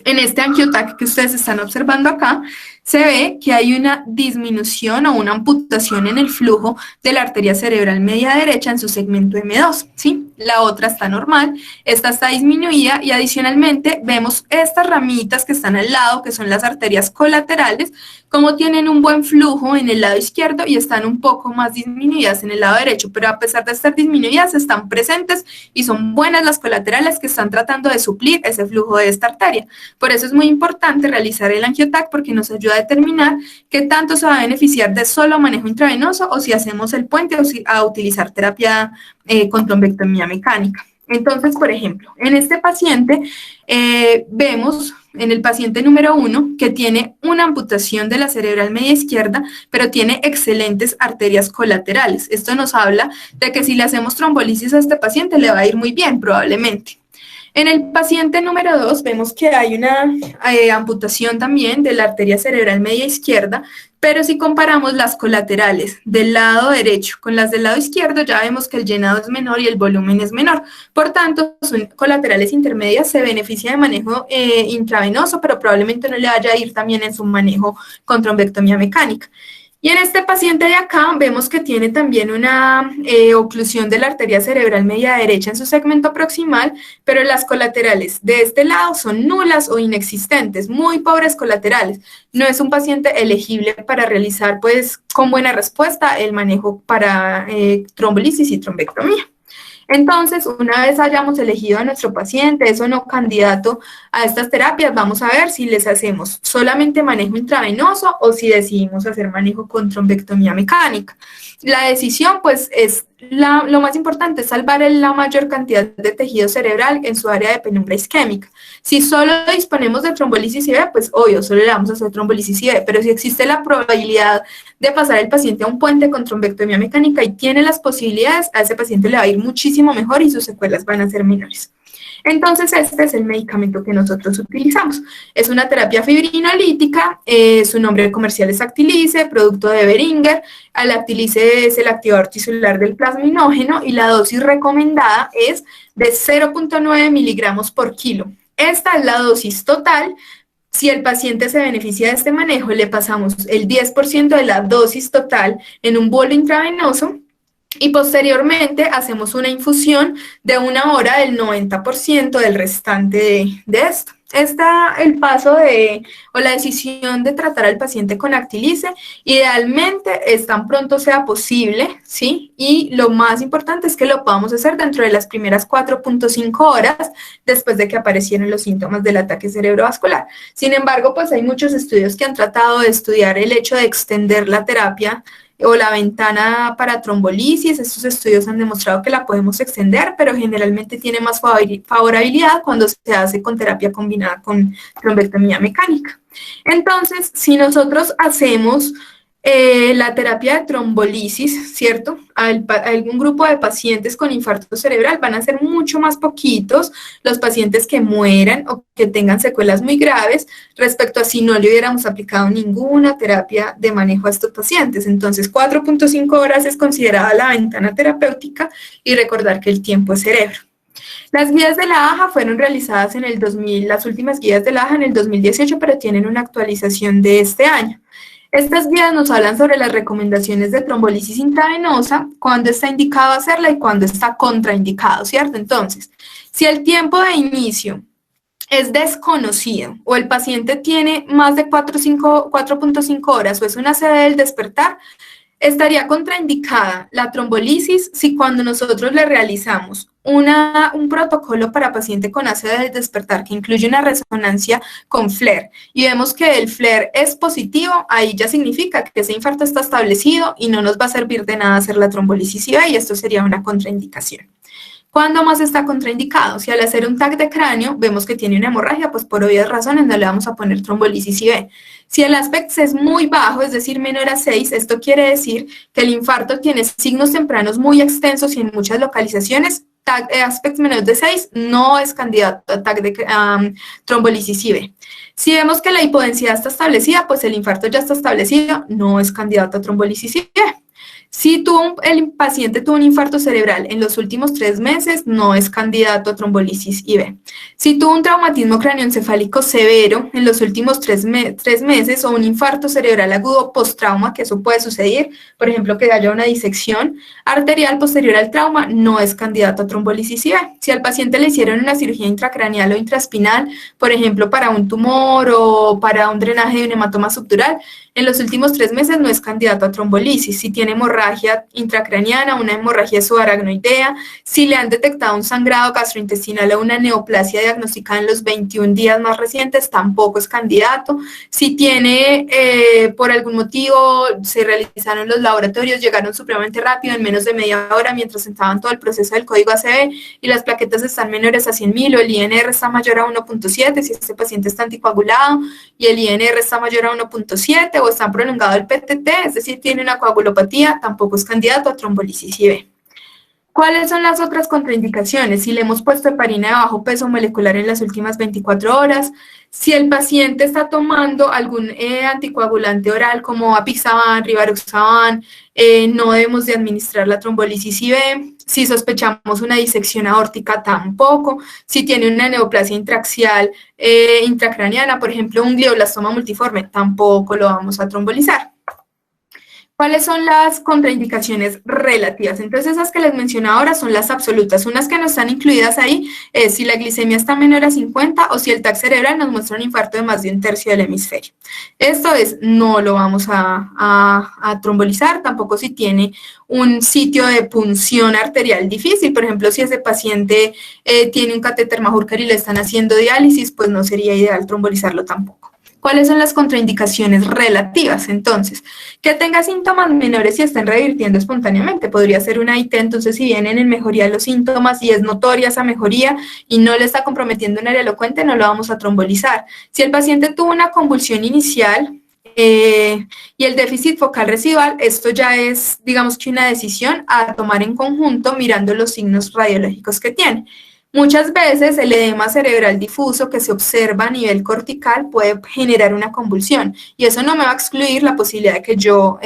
Speaker 2: en este angiotac que ustedes están observando acá, se ve que hay una disminución o una amputación en el flujo de la arteria cerebral media derecha en su segmento M2, ¿sí? La otra está normal, esta está disminuida y adicionalmente vemos estas ramitas que están al lado, que son las arterias colaterales, como tienen un buen flujo en el lado izquierdo y están un poco más disminuidas en el lado derecho, pero a pesar de estar disminuidas, están presentes y son buenas las colaterales que están tratando de suplir ese flujo de esta arteria. Por eso es muy importante realizar el angiotac porque nos ayuda a determinar qué tanto se va a beneficiar de solo manejo intravenoso o si hacemos el puente o si a utilizar terapia con trombectomía mecánica. Entonces, por ejemplo, en este paciente vemos en el paciente número 1 que tiene una amputación de la cerebral media izquierda, pero tiene excelentes arterias colaterales. Esto nos habla de que si le hacemos trombolisis a este paciente le va a ir muy bien, probablemente. En el paciente número 2 vemos que hay una amputación también de la arteria cerebral media izquierda, pero si comparamos las colaterales del lado derecho con las del lado izquierdo, ya vemos que el llenado es menor y el volumen es menor. Por tanto, son colaterales intermedias, se beneficia de manejo intravenoso, pero probablemente no le vaya a ir también en su manejo con trombectomía mecánica. Y en este paciente de acá vemos que tiene también una oclusión de la arteria cerebral media derecha en su segmento proximal, pero las colaterales de este lado son nulas o inexistentes, muy pobres colaterales. No es un paciente elegible para realizar, pues, con buena respuesta el manejo para trombolisis y trombectomía. Entonces, una vez hayamos elegido a nuestro paciente, es o no candidato a estas terapias, vamos a ver si les hacemos solamente manejo intravenoso o si decidimos hacer manejo con trombectomía mecánica. La decisión, pues, lo más importante es salvar la mayor cantidad de tejido cerebral en su área de penumbra isquémica. Si solo disponemos de trombolisis IV, pues obvio, solo le vamos a hacer trombolisis IV, pero si existe la probabilidad de pasar el paciente a un puente con trombectomía mecánica y tiene las posibilidades, a ese paciente le va a ir muchísimo mejor y sus secuelas van a ser menores. Entonces, este es el medicamento que nosotros utilizamos. Es una terapia fibrinolítica, su nombre comercial es Actilice, producto de Boehringer. El Actilice es el activador tisular del plasminógeno y la dosis recomendada es de 0.9 miligramos por kilo. Esta es la dosis total. Si el paciente se beneficia de este manejo, le pasamos el 10% de la dosis total en un bolo intravenoso y posteriormente hacemos una infusión de 1 hora del 90% del restante de esto. El paso o la decisión de tratar al paciente con Actilice, idealmente es tan pronto sea posible, ¿sí? Y lo más importante es que lo podamos hacer dentro de las primeras 4.5 horas después de que aparecieron los síntomas del ataque cerebrovascular. Sin embargo, pues hay muchos estudios que han tratado de estudiar el hecho de extender la terapia o la ventana para trombolisis. Estos estudios han demostrado que la podemos extender, pero generalmente tiene más favorabilidad cuando se hace con terapia combinada con trombectomía mecánica. Entonces, si nosotros hacemos la terapia de trombolisis, ¿cierto? Algún grupo de pacientes con infarto cerebral van a ser mucho más poquitos los pacientes que mueran o que tengan secuelas muy graves respecto a si no le hubiéramos aplicado ninguna terapia de manejo a estos pacientes. Entonces, 4.5 horas es considerada la ventana terapéutica y recordar que el tiempo es cerebro. Las guías de la AJA fueron realizadas en el 2000, las últimas guías de la AJA en el 2018, pero tienen una actualización de este año. Estas guías nos hablan sobre las recomendaciones de trombolisis intravenosa, cuándo está indicado hacerla y cuándo está contraindicado, ¿cierto? Entonces, si el tiempo de inicio es desconocido o el paciente tiene más de 4.5 horas o es una sede del despertar, estaría contraindicada la trombolisis si cuando nosotros le realizamos un protocolo para paciente con ACV del despertar que incluye una resonancia con FLAIR y vemos que el FLAIR es positivo, ahí ya significa que ese infarto está establecido y no nos va a servir de nada hacer la trombolisis IV y esto sería una contraindicación. ¿Cuándo más está contraindicado? Si al hacer un TAC de cráneo vemos que tiene una hemorragia, pues por obvias razones no le vamos a poner trombolisis IV. Si el aspecto es muy bajo, es decir, menor a 6, esto quiere decir que el infarto tiene signos tempranos muy extensos y en muchas localizaciones, aspectos menores de 6 no es candidato a TAC de trombolisis IV. Si vemos que la hipodensidad está establecida, pues el infarto ya está establecido, no es candidato a trombolisis IV. Si el paciente tuvo un infarto cerebral en los últimos 3 meses, no es candidato a trombolisis IV. Si tuvo un traumatismo cráneoencefálico severo en los últimos 3 meses o un infarto cerebral agudo post-trauma, que eso puede suceder, por ejemplo, que haya una disección arterial posterior al trauma, no es candidato a trombolisis IV. Si al paciente le hicieron una cirugía intracraneal o intraespinal, por ejemplo, para un tumor o para un drenaje de un hematoma subdural, en los últimos 3 meses no es candidato a trombolisis. Si tiene hemorragia intracraniana, una hemorragia subaracnoidea, si le han detectado un sangrado gastrointestinal o una neoplasia diagnosticada en los 21 días más recientes, tampoco es candidato. Si tiene, por algún motivo, se realizaron los laboratorios, llegaron supremamente rápido, en menos de media hora, mientras estaban todo el proceso del código ACV y las plaquetas están menores a 100.000 o el INR está mayor a 1.7, si este paciente está anticoagulado y el INR está mayor a 1.7 o está prolongado el PTT, es decir, tiene una coagulopatía, tampoco es candidato a trombolisis IV. ¿Cuáles son las otras contraindicaciones? Si le hemos puesto heparina de bajo peso molecular en las últimas 24 horas, si el paciente está tomando algún anticoagulante oral como apixaban, rivaroxaban, no debemos de administrar la trombolisis IV. Si sospechamos una disección aórtica, tampoco. Si tiene una neoplasia intraxial intracraneana, por ejemplo, un glioblastoma multiforme, tampoco lo vamos a trombolizar. ¿Cuáles son las contraindicaciones relativas? Entonces, esas que les menciono ahora son las absolutas. Unas que no están incluidas ahí es si la glicemia está menor a 50 o si el TAC cerebral nos muestra un infarto de más de un tercio del hemisferio. Esto es, no lo vamos a trombolizar, tampoco si tiene un sitio de punción arterial difícil. Por ejemplo, si ese paciente tiene un catéter Majorquer y le están haciendo diálisis, pues no sería ideal trombolizarlo tampoco. ¿Cuáles son las contraindicaciones relativas? Entonces, que tenga síntomas menores y estén revirtiendo espontáneamente. Podría ser una IT, entonces si vienen en mejoría los síntomas y es notoria esa mejoría y no le está comprometiendo un área elocuente, no lo vamos a trombolizar. Si el paciente tuvo una convulsión inicial y el déficit focal residual, esto ya es, digamos que una decisión a tomar en conjunto mirando los signos radiológicos que tiene. Muchas veces el edema cerebral difuso que se observa a nivel cortical puede generar una convulsión y eso no me va a excluir la posibilidad de que yo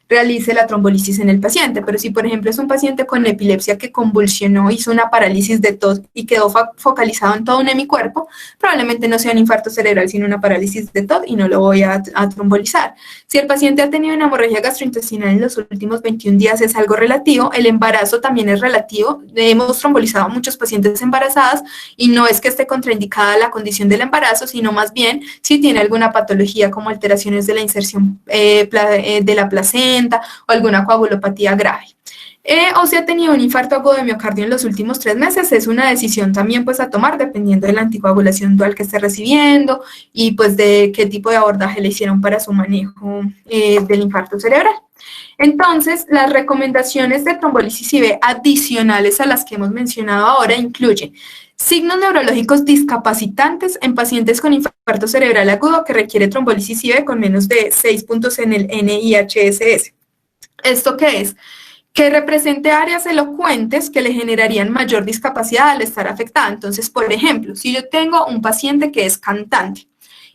Speaker 2: realice la trombolisis en el paciente, pero si por ejemplo es un paciente con epilepsia que convulsionó, hizo una parálisis de tos y quedó focalizado en todo un hemicuerpo, probablemente no sea un infarto cerebral sino una parálisis de TOD y no lo voy a trombolizar. Si el paciente ha tenido una hemorragia gastrointestinal en los últimos 21 días es algo relativo, el embarazo también es relativo, hemos trombolizado a muchos pacientes embarazadas y no es que esté contraindicada la condición del embarazo, sino más bien si tiene alguna patología como alteraciones de la inserción de la placenta, o alguna coagulopatía grave. O si ha tenido un infarto agudo de miocardio en los últimos 3 meses, es una decisión también pues a tomar dependiendo de la anticoagulación dual que esté recibiendo y pues de qué tipo de abordaje le hicieron para su manejo del infarto cerebral. Entonces, las recomendaciones de trombolisis IV adicionales a las que hemos mencionado ahora incluyen signos neurológicos discapacitantes en pacientes con infarto cerebral agudo que requiere trombolisis IV con menos de 6 puntos en el NIHSS. ¿Esto qué es? Que represente áreas elocuentes que le generarían mayor discapacidad al estar afectada. Entonces, por ejemplo, si yo tengo un paciente que es cantante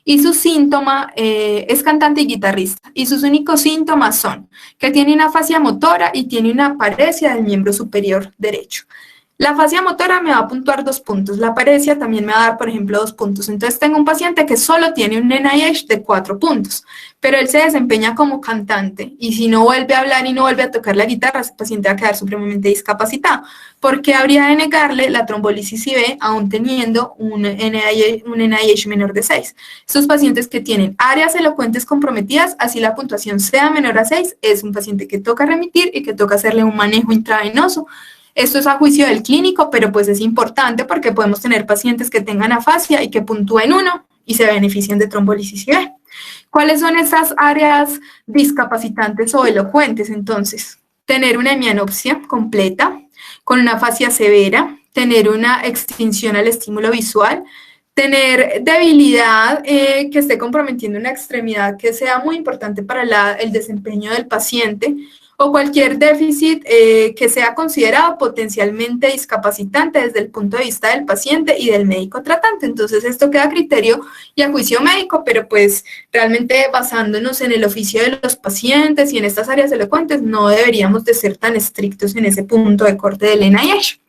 Speaker 2: y su síntoma es cantante y guitarrista, y sus únicos síntomas son que tiene una afasia motora y tiene una paresia del miembro superior derecho. La afasia motora me va a puntuar 2 puntos, la paresia también me va a dar, por ejemplo, 2 puntos. Entonces tengo un paciente que solo tiene un NIH de 4 puntos, pero él se desempeña como cantante y si no vuelve a hablar y no vuelve a tocar la guitarra, ese paciente va a quedar supremamente discapacitado. ¿Por qué habría de negarle la trombolisis IV aún teniendo un NIH menor de 6? Estos pacientes que tienen áreas elocuentes comprometidas, así la puntuación sea menor a 6, es un paciente que toca remitir y que toca hacerle un manejo intravenoso. Esto es a juicio del clínico, pero pues es importante porque podemos tener pacientes que tengan afasia y que puntúen 1 y se benefician de trombolisis IV. ¿Cuáles son esas áreas discapacitantes o elocuentes? Entonces, tener una hemianopsia completa, con una afasia severa, tener una extinción al estímulo visual, tener debilidad que esté comprometiendo una extremidad que sea muy importante para el desempeño del paciente, o cualquier déficit que sea considerado potencialmente discapacitante desde el punto de vista del paciente y del médico tratante. Entonces, esto queda a criterio y a juicio médico, pero pues realmente basándonos en el oficio de los pacientes y en estas áreas elocuentes, no deberíamos de ser tan estrictos en ese punto de corte del NIH.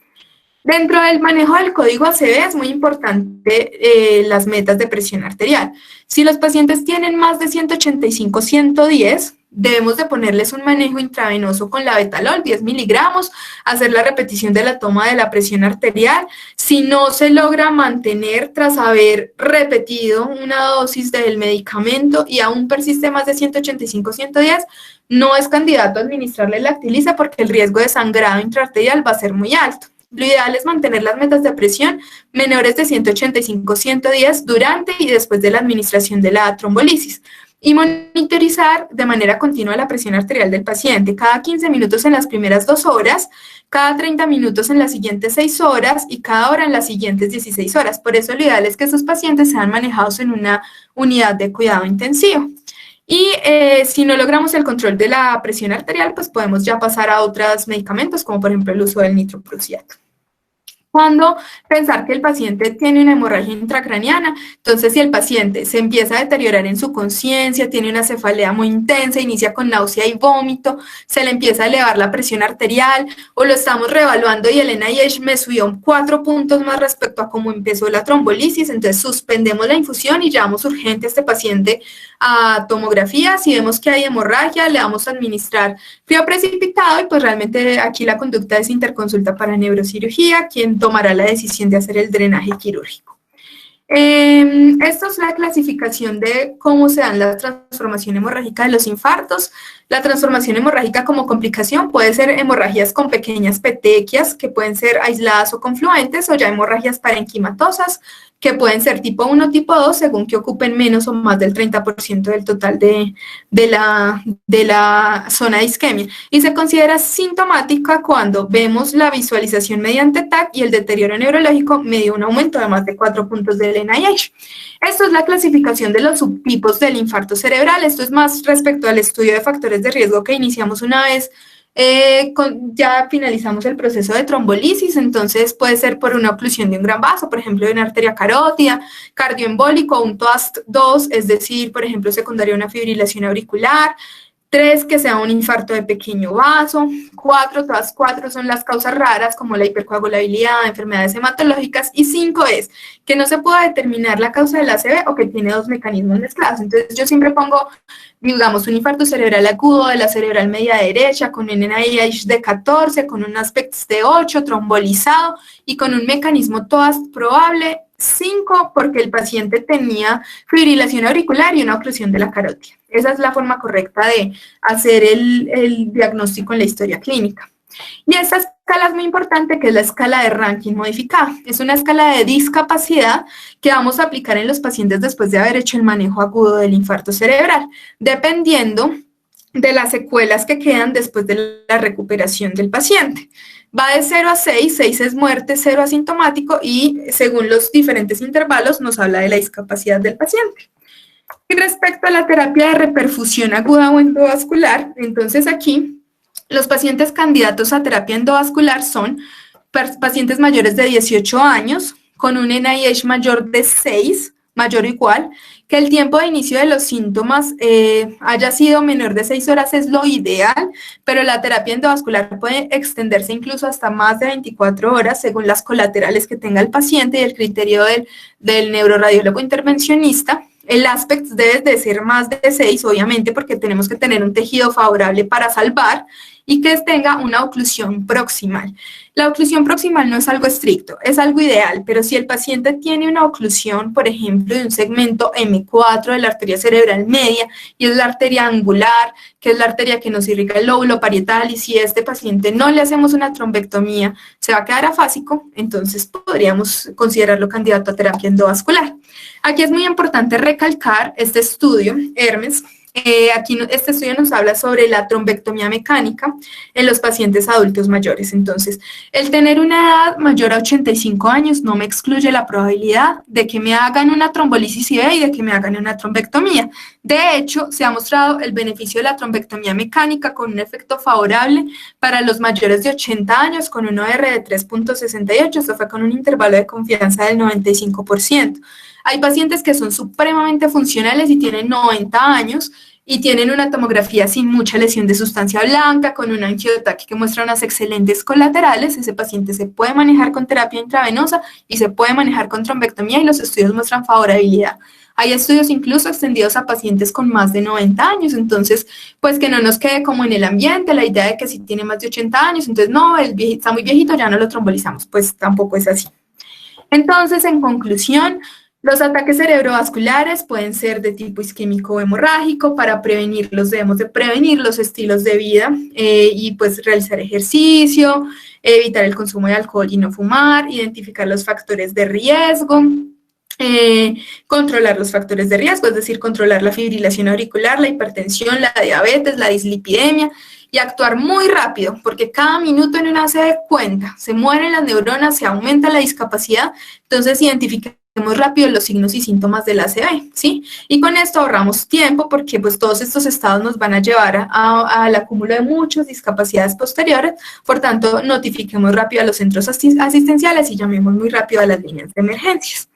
Speaker 2: Dentro del manejo del código ACV es muy importante las metas de presión arterial. Si los pacientes tienen más de 185-110, debemos de ponerles un manejo intravenoso con la betalol, 10 miligramos, hacer la repetición de la toma de la presión arterial. Si no se logra mantener tras haber repetido una dosis del medicamento y aún persiste más de 185-110, no es candidato a administrarle lactiliza porque el riesgo de sangrado intraarterial va a ser muy alto. Lo ideal es mantener las metas de presión menores de 185-110 durante y después de la administración de la trombolisis y monitorizar de manera continua la presión arterial del paciente, cada 15 minutos en las primeras 2 horas, cada 30 minutos en las siguientes 6 horas y cada hora en las siguientes 16 horas. Por eso lo ideal es que esos pacientes sean manejados en una unidad de cuidado intensivo. Y si no logramos el control de la presión arterial, pues podemos ya pasar a otros medicamentos, como por ejemplo el uso del nitroprusiato. Cuando pensar que el paciente tiene una hemorragia intracraniana, entonces si el paciente se empieza a deteriorar en su conciencia, tiene una cefalea muy intensa, inicia con náusea y vómito, se le empieza a elevar la presión arterial, o lo estamos reevaluando y el NIH me subió 4 puntos más respecto a cómo empezó la trombolisis, entonces suspendemos la infusión y llevamos urgente a este paciente a tomografía. Si vemos que hay hemorragia, le vamos a administrar frío precipitado y pues realmente aquí la conducta es interconsulta para neurocirugía, quien tomará la decisión de hacer el drenaje quirúrgico. Esto es la clasificación de cómo se dan la transformación hemorrágica de los infartos. La transformación hemorrágica como complicación puede ser hemorragias con pequeñas petequias, que pueden ser aisladas o confluentes, o ya hemorragias parenquimatosas, que pueden ser tipo 1, tipo 2, según que ocupen menos o más del 30% del total de la zona de isquemia. Y se considera sintomática cuando vemos la visualización mediante TAC y el deterioro neurológico medio un aumento de más de 4 puntos del NIH. Esto es la clasificación de los subtipos del infarto cerebral. Esto es más respecto al estudio de factores de riesgo que iniciamos una vez ya finalizamos el proceso de trombolisis, entonces puede ser por una oclusión de un gran vaso, por ejemplo, de una arteria carótida, cardioembólico, un TOAST 2, es decir, por ejemplo, secundaria a una fibrilación auricular. 3, que sea un infarto de pequeño vaso. 4, todas 4 son las causas raras como la hipercoagulabilidad, enfermedades hematológicas. Y 5 es que no se pueda determinar la causa del ACV o que tiene 2 mecanismos mezclados. Entonces yo siempre pongo, digamos, un infarto cerebral agudo de la cerebral media derecha con un NIH de 14, con un aspects de 8, trombolizado y con un mecanismo TOAST probable 5, porque el paciente tenía fibrilación auricular y una oclusión de la carótida. Esa es la forma correcta de hacer el diagnóstico en la historia clínica. Y esta escala es muy importante, que es la escala de Rankin modificada. Es una escala de discapacidad que vamos a aplicar en los pacientes después de haber hecho el manejo agudo del infarto cerebral, dependiendo de las secuelas que quedan después de la recuperación del paciente. Va de 0 a 6, 6 es muerte, 0 asintomático y según los diferentes intervalos nos habla de la discapacidad del paciente. Y respecto a la terapia de reperfusión aguda o endovascular, entonces aquí los pacientes candidatos a terapia endovascular son pacientes mayores de 18 años con un NIH mayor de 6, mayor o igual, que el tiempo de inicio de los síntomas haya sido menor de 6 horas es lo ideal, pero la terapia endovascular puede extenderse incluso hasta más de 24 horas según las colaterales que tenga el paciente y el criterio del neuroradiólogo intervencionista. El aspects debe de ser más de 6, obviamente, porque tenemos que tener un tejido favorable para salvar y que tenga una oclusión proximal. La oclusión proximal no es algo estricto, es algo ideal, pero si el paciente tiene una oclusión, por ejemplo, de un segmento M4 de la arteria cerebral media, y es la arteria angular, que es la arteria que nos irriga el lóbulo parietal, y si a este paciente no le hacemos una trombectomía, se va a quedar afásico, entonces podríamos considerarlo candidato a terapia endovascular. Aquí es muy importante recalcar este estudio, Hermes. Aquí este estudio nos habla sobre la trombectomía mecánica en los pacientes adultos mayores. Entonces, el tener una edad mayor a 85 años no me excluye la probabilidad de que me hagan una trombolisis IV y de que me hagan una trombectomía. De hecho, se ha mostrado el beneficio de la trombectomía mecánica con un efecto favorable para los mayores de 80 años con un OR de 3.68, esto fue con un intervalo de confianza del 95%. Hay pacientes que son supremamente funcionales y tienen 90 años y tienen una tomografía sin mucha lesión de sustancia blanca, con una angiotaque que muestra unas excelentes colaterales. Ese paciente se puede manejar con terapia intravenosa y se puede manejar con trombectomía y los estudios muestran favorabilidad. Hay estudios incluso extendidos a pacientes con más de 90 años, entonces, pues que no nos quede como en el ambiente la idea de que si tiene más de 80 años, entonces no, está muy viejito, ya no lo trombolizamos, pues tampoco es así. Entonces, en conclusión, los ataques cerebrovasculares pueden ser de tipo isquémico o hemorrágico. Para prevenirlos debemos de prevenir los estilos de vida y pues realizar ejercicio, evitar el consumo de alcohol y no fumar, identificar los factores de riesgo, controlar los factores de riesgo, es decir, controlar la fibrilación auricular, la hipertensión, la diabetes, la dislipidemia, y actuar muy rápido, porque cada minuto en una se cuenta, se mueren las neuronas, se aumenta la discapacidad, entonces identificar rápido los signos y síntomas del ACV, ¿sí? Y con esto ahorramos tiempo porque pues todos estos estados nos van a llevar al acúmulo de muchas discapacidades posteriores, por tanto notifiquemos rápido a los centros asistenciales y llamemos muy rápido a las líneas de emergencias.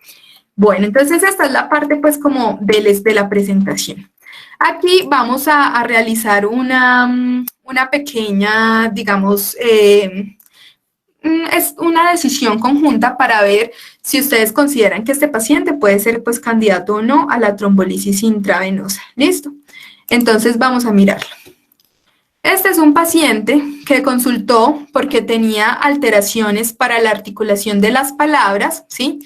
Speaker 2: Bueno, entonces esta es la parte pues como de la presentación. Aquí vamos a realizar una pequeña, digamos, es una decisión conjunta para ver si ustedes consideran que este paciente puede ser pues candidato o no a la trombolisis intravenosa. ¿Listo? Entonces vamos a mirarlo. Este es un paciente que consultó porque tenía alteraciones para la articulación de las palabras, ¿sí?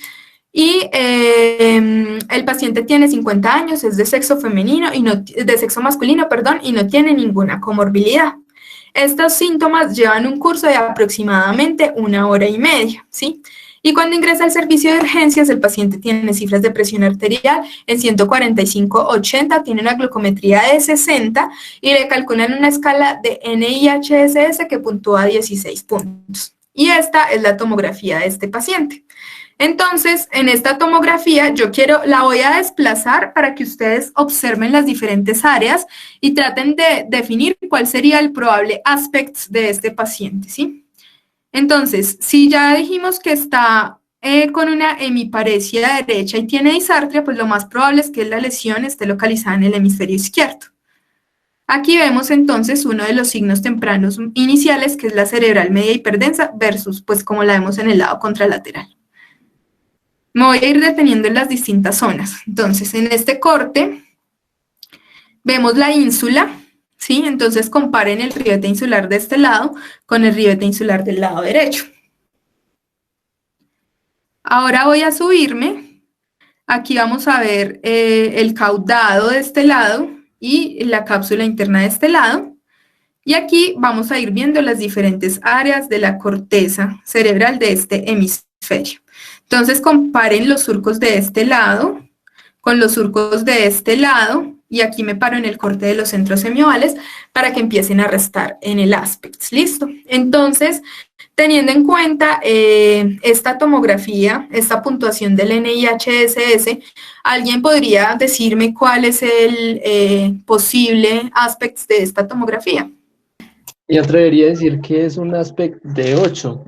Speaker 2: Y el paciente tiene 50 años, es de sexo femenino y de sexo masculino, perdón, y no tiene ninguna comorbilidad. Estos síntomas llevan un curso de aproximadamente 1 hora y media, ¿sí? Y cuando ingresa al servicio de urgencias, el paciente tiene cifras de presión arterial en 145/80, tiene una glucometría de 60 y le calculan una escala de NIHSS que puntúa 16 puntos. Y esta es la tomografía de este paciente. Entonces, en esta tomografía la voy a desplazar para que ustedes observen las diferentes áreas y traten de definir cuál sería el probable aspecto de este paciente, ¿sí? Entonces, si ya dijimos que está con una hemiparesia derecha y tiene disartria, pues lo más probable es que la lesión esté localizada en el hemisferio izquierdo. Aquí vemos entonces uno de los signos tempranos iniciales, que es la cerebral media hiperdensa versus, pues como la vemos en el lado contralateral. Me voy a ir deteniendo en las distintas zonas. Entonces, en este corte, vemos la ínsula, ¿sí? Entonces, comparen el ribete insular de este lado con el ribete insular del lado derecho. Ahora voy a subirme. Aquí vamos a ver el caudado de este lado y la cápsula interna de este lado. Y aquí vamos a ir viendo las diferentes áreas de la corteza cerebral de este hemisferio. Entonces, comparen los surcos de este lado con los surcos de este lado, y aquí me paro en el corte de los centros semiovales para que empiecen a restar en el aspects. ¿Listo? Entonces, teniendo en cuenta esta tomografía, esta puntuación del NIHSS, ¿alguien podría decirme cuál es el posible aspects de esta tomografía?
Speaker 3: Yo atrevería a decir que es un aspecto de 8.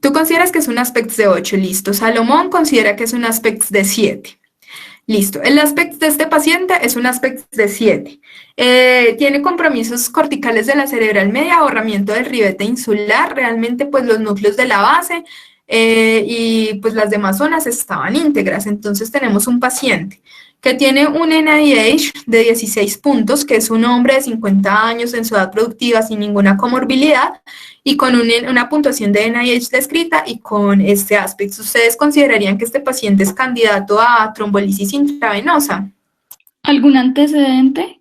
Speaker 2: Tú consideras que es un aspects de 8, listo. Salomón considera que es un aspects de 7. Listo. El aspecto de este paciente es un aspecto de 7. Tiene compromisos corticales de la cerebral media, borramiento del ribete insular, realmente pues los núcleos de la base y pues las demás zonas estaban íntegras. Entonces tenemos un paciente que tiene un NIH de 16 puntos, que es un hombre de 50 años en su edad productiva sin ninguna comorbilidad y con una puntuación de NIH descrita y con este aspecto. ¿Ustedes considerarían que este paciente es candidato a trombolisis intravenosa?
Speaker 4: ¿Algún antecedente?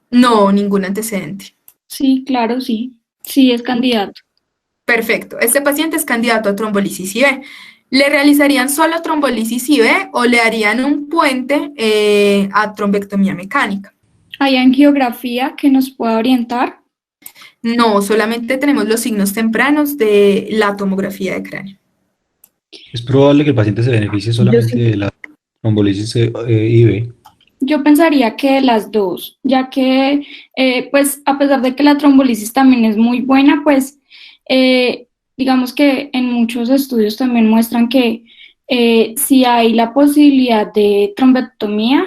Speaker 2: No, ningún antecedente.
Speaker 4: Sí, claro, sí. Sí, es candidato.
Speaker 2: Perfecto. Este paciente es candidato a trombolisis IV. ¿Le realizarían solo trombolisis IV o le harían un puente a trombectomía mecánica?
Speaker 4: ¿Hay angiografía que nos pueda orientar?
Speaker 2: No, solamente tenemos los signos tempranos de la tomografía de cráneo.
Speaker 5: Es probable que el paciente se beneficie solamente de la trombolisis IV.
Speaker 4: Yo pensaría que las dos, ya que, pues, a pesar de que la trombolisis también es muy buena, pues, digamos que en muchos estudios también muestran que si hay la posibilidad de trombectomía,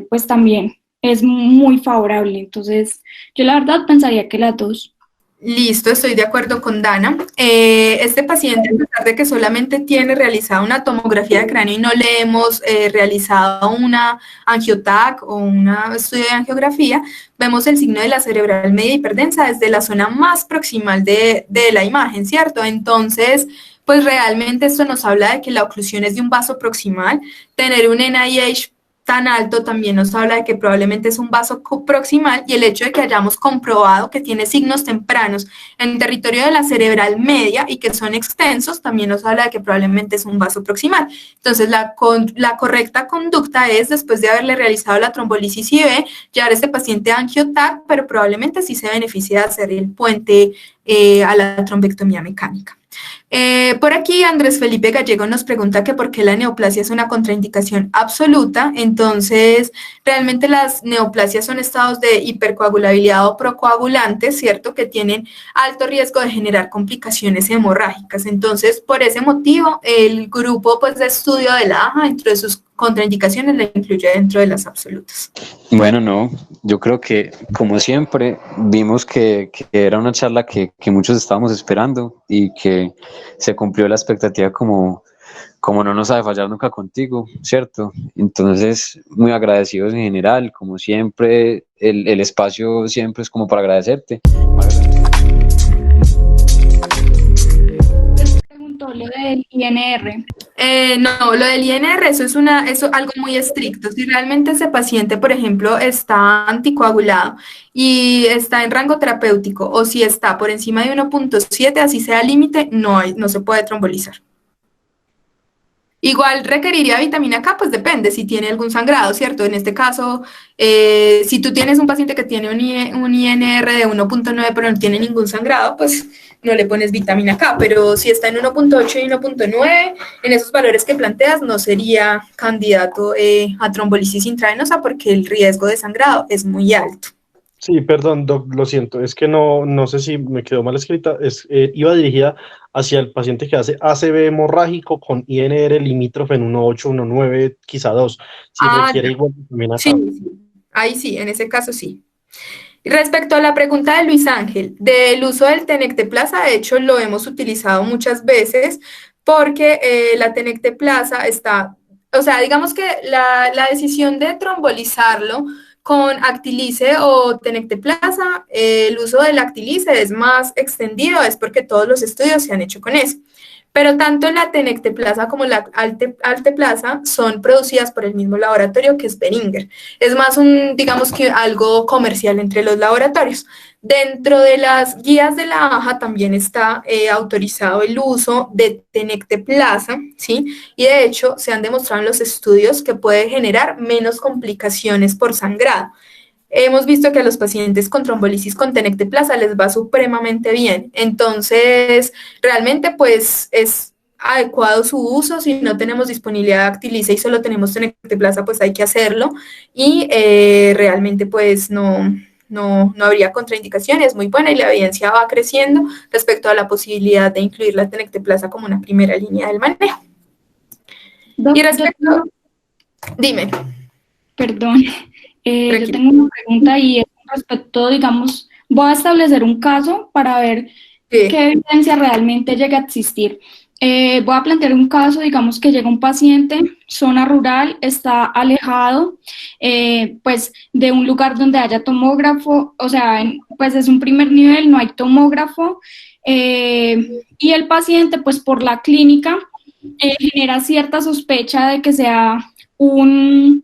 Speaker 4: pues también es muy favorable. Entonces, yo la verdad pensaría que las dos.
Speaker 2: Listo, estoy de acuerdo con Dana. Este paciente, a pesar de que solamente tiene realizada una tomografía de cráneo y no le hemos realizado una angiotac o un estudio de angiografía, vemos el signo de la cerebral media hiperdensa desde la zona más proximal de la imagen, ¿cierto? Entonces, pues realmente esto nos habla de que la oclusión es de un vaso proximal. Tener un NIH tan alto también nos habla de que probablemente es un vaso proximal, y el hecho de que hayamos comprobado que tiene signos tempranos en territorio de la cerebral media y que son extensos también nos habla de que probablemente es un vaso proximal. Entonces la correcta conducta es, después de haberle realizado la trombolisis IV, llevar a este paciente a angiotac, pero probablemente sí se beneficia de hacer el puente a la trombectomía mecánica. Por aquí Andrés Felipe Gallego nos pregunta que por qué la neoplasia es una contraindicación absoluta. Entonces, realmente las neoplasias son estados de hipercoagulabilidad o procoagulantes, ¿cierto? Que tienen alto riesgo de generar complicaciones hemorrágicas. Entonces, por ese motivo, el grupo pues, de estudio de la AJA, dentro de sus contraindicaciones, la incluye dentro de las absolutas.
Speaker 6: Bueno, no, yo creo que como siempre vimos que era una charla que muchos estábamos esperando y que se cumplió la expectativa como no nos ha de fallar nunca contigo, ¿cierto? Entonces, muy agradecidos en general, como siempre, el espacio siempre es como para agradecerte.
Speaker 4: Preguntó lo del INR.
Speaker 2: No, lo del INR, eso es algo muy estricto. Si realmente ese paciente, por ejemplo, está anticoagulado y está en rango terapéutico, o si está por encima de 1.7, así sea límite, no se puede trombolizar. Igual requeriría vitamina K, pues depende si tiene algún sangrado, ¿cierto? En este caso, si tú tienes un paciente que tiene un INR de 1.9 pero no tiene ningún sangrado, pues no le pones vitamina K, pero si está en 1.8 y 1.9, en esos valores que planteas, no sería candidato a trombolisis intravenosa porque el riesgo de sangrado es muy alto.
Speaker 7: Sí, perdón, Doc, lo siento, es que no sé si me quedó mal escrita, iba dirigida hacia el paciente que hace ACV hemorrágico con INR limítrofe en 1.8, 1.9, quizá 2, si requiere
Speaker 2: No.
Speaker 7: igual vitamina K.
Speaker 2: Sí, ahí sí, en ese caso sí. Respecto a la pregunta de Luis Ángel, del uso del tenecteplasa, de hecho lo hemos utilizado muchas veces porque la tenecteplasa está, o sea, digamos que la decisión de trombolizarlo con actilice o tenecteplasa, el uso del actilice es más extendido, es porque todos los estudios se han hecho con eso. Pero tanto la tenecteplasa como la alteplasa son producidas por el mismo laboratorio que es Boehringer. Es más digamos que algo comercial entre los laboratorios. Dentro de las guías de la AJA también está autorizado el uso de tenecteplasa, ¿sí? Y de hecho se han demostrado en los estudios que puede generar menos complicaciones por sangrado. Hemos visto que a los pacientes con trombolisis con tenecteplasa les va supremamente bien. Entonces, realmente, pues, es adecuado su uso. Si no tenemos disponibilidad de actilice y solo tenemos tenecteplasa, pues hay que hacerlo. Y realmente, pues, no habría contraindicaciones. Es muy buena y la evidencia va creciendo respecto a la posibilidad de incluir la tenecteplasa como una primera línea del manejo. Y respecto... Dime.
Speaker 4: Perdón. Yo tengo una pregunta y es respecto, digamos, voy a establecer un caso para ver qué evidencia realmente llega a existir. Voy a plantear un caso, digamos que llega un paciente, zona rural, está alejado, pues de un lugar donde haya tomógrafo, o sea, pues es un primer nivel, no hay tomógrafo, y el paciente, pues por la clínica, genera cierta sospecha de que sea un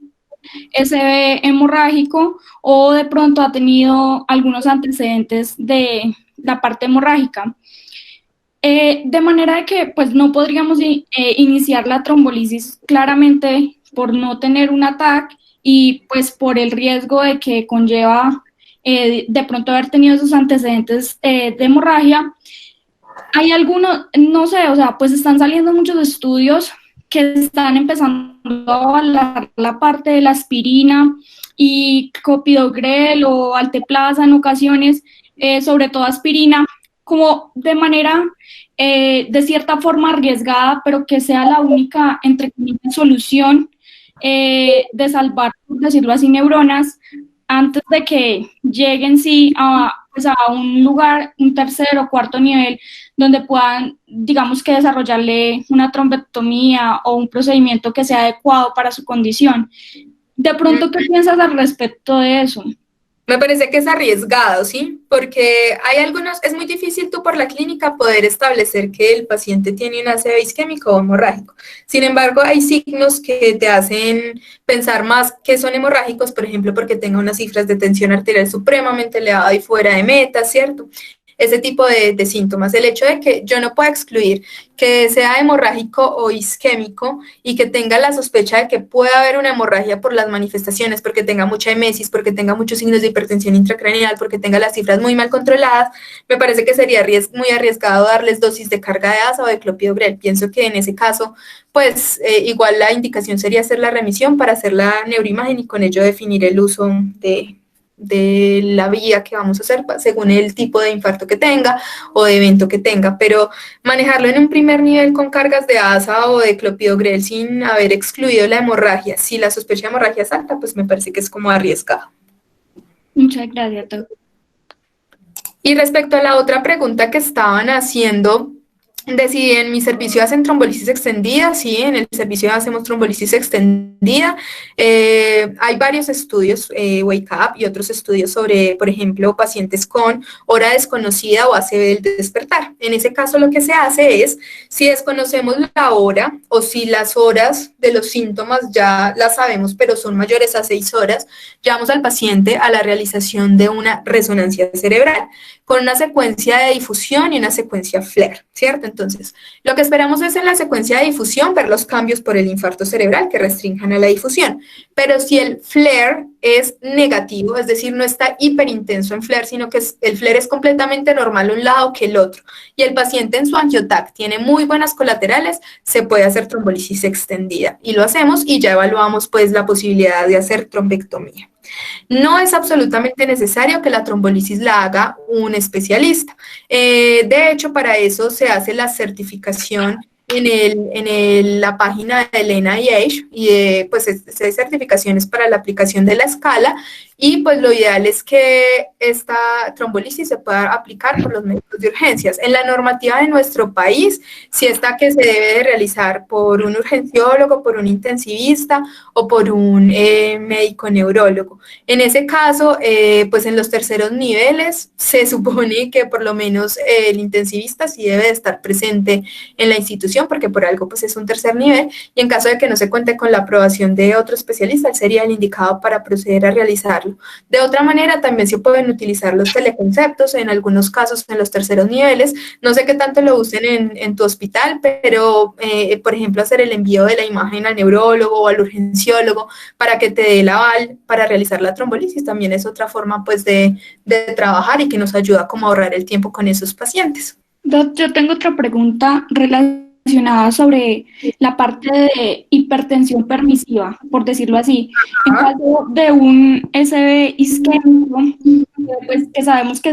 Speaker 4: SB hemorrágico o de pronto ha tenido algunos antecedentes de la parte hemorrágica. De manera de que pues no podríamos iniciar la trombolisis claramente por no tener un ataque y pues por el riesgo de que conlleva de pronto haber tenido esos antecedentes de hemorragia. Hay algunos, no sé, o sea, pues están saliendo muchos estudios que están empezando a avalar la parte de la aspirina y clopidogrel o alteplasa en ocasiones, sobre todo aspirina, como de manera de cierta forma arriesgada, pero que sea la única, entre comillas, solución de salvar, por decirlo así, neuronas, antes de que lleguen sí pues a un lugar, un tercer o cuarto nivel, donde puedan, digamos que desarrollarle una trombectomía o un procedimiento que sea adecuado para su condición. De pronto, ¿qué piensas al respecto de eso?
Speaker 2: Me parece que es arriesgado, ¿sí? Porque hay algunos, es muy difícil tú por la clínica poder establecer que el paciente tiene un ACV isquémico o hemorrágico. Sin embargo, hay signos que te hacen pensar más que son hemorrágicos, por ejemplo, porque tenga unas cifras de tensión arterial supremamente elevada y fuera de meta, ¿cierto? ese tipo de síntomas. El hecho de que yo no pueda excluir que sea hemorrágico o isquémico y que tenga la sospecha de que pueda haber una hemorragia por las manifestaciones, porque tenga mucha emesis, porque tenga muchos signos de hipertensión intracraneal, porque tenga las cifras muy mal controladas, me parece que sería muy arriesgado darles dosis de carga de asa o de clopidogrel. Pienso que en ese caso, pues igual la indicación sería hacer la remisión para hacer la neuroimagen y con ello definir el uso de la vía que vamos a hacer según el tipo de infarto que tenga o de evento que tenga, pero manejarlo en un primer nivel con cargas de asa o de clopidogrel sin haber excluido la hemorragia, si la sospecha de hemorragia es alta, pues me parece que es como arriesgado.
Speaker 4: Muchas gracias, doctor.
Speaker 2: Y respecto a la otra pregunta que estaban haciendo, de si en mi servicio hacen trombolisis extendida, sí, en el servicio hacemos trombolisis extendida. Hay varios estudios, Wake Up y otros estudios sobre, por ejemplo, pacientes con hora desconocida o ACV del despertar. En ese caso lo que se hace es, si desconocemos la hora o si las horas de los síntomas ya las sabemos, pero son mayores a 6 horas, llevamos al paciente a la realización de una resonancia cerebral con una secuencia de difusión y una secuencia FLAIR, ¿cierto? Entonces, lo que esperamos es en la secuencia de difusión ver los cambios por el infarto cerebral que restrinjan a la difusión. Pero si el FLAIR es negativo, es decir, no está hiperintenso en FLAIR, sino que el FLAIR es completamente normal un lado que el otro, y el paciente en su angiotac tiene muy buenas colaterales, se puede hacer trombolisis extendida. Y lo hacemos y ya evaluamos pues la posibilidad de hacer trombectomía. No es absolutamente necesario que la trombolisis la haga un especialista. De hecho, para eso se hace la certificación en la página del NIH y pues hay certificaciones para la aplicación de la escala y pues lo ideal es que esta trombolisis se pueda aplicar por los médicos de urgencias. En la normativa de nuestro país, sí está que se debe de realizar por un urgenciólogo, por un intensivista o por un médico neurólogo. En ese caso, pues en los terceros niveles se supone que por lo menos el intensivista sí debe de estar presente en la institución porque por algo pues es un tercer nivel y en caso de que no se cuente con la aprobación de otro especialista, él sería el indicado para proceder a realizarlo. De otra manera, también se pueden utilizar los teleconceptos, en algunos casos en los terceros niveles. No sé qué tanto lo usen en tu hospital, pero, por ejemplo, hacer el envío de la imagen al neurólogo o al urgenciólogo para que te dé el aval para realizar la trombolisis también es otra forma, pues, de trabajar y que nos ayuda como a ahorrar el tiempo con esos pacientes.
Speaker 4: Yo tengo otra pregunta relacionada sobre la parte de hipertensión permisiva, por decirlo así. En caso de un SB isquémico, pues que sabemos que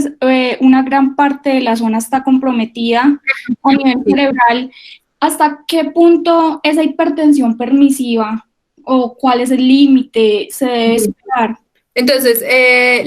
Speaker 4: una gran parte de la zona está comprometida a nivel cerebral, ¿hasta qué punto esa hipertensión permisiva o cuál es el límite se debe esperar?
Speaker 2: Entonces,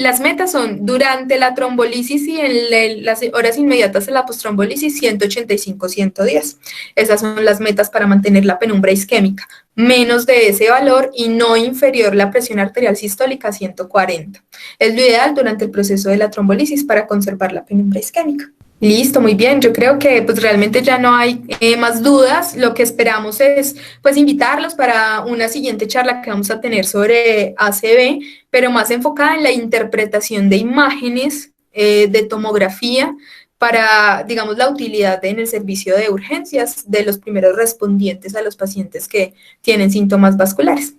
Speaker 2: las metas son durante la trombolisis y en las horas inmediatas de la postrombolisis 185, 110. Esas son las metas para mantener la penumbra isquémica. Menos de ese valor y no inferior la presión arterial sistólica a 140. Es lo ideal durante el proceso de la trombolisis para conservar la penumbra isquémica. Listo, muy bien. Yo creo que pues realmente ya no hay más dudas. Lo que esperamos es pues invitarlos para una siguiente charla que vamos a tener sobre ACV, pero más enfocada en la interpretación de imágenes de tomografía para, digamos, la utilidad en el servicio de urgencias de los primeros respondientes a los pacientes que tienen síntomas vasculares.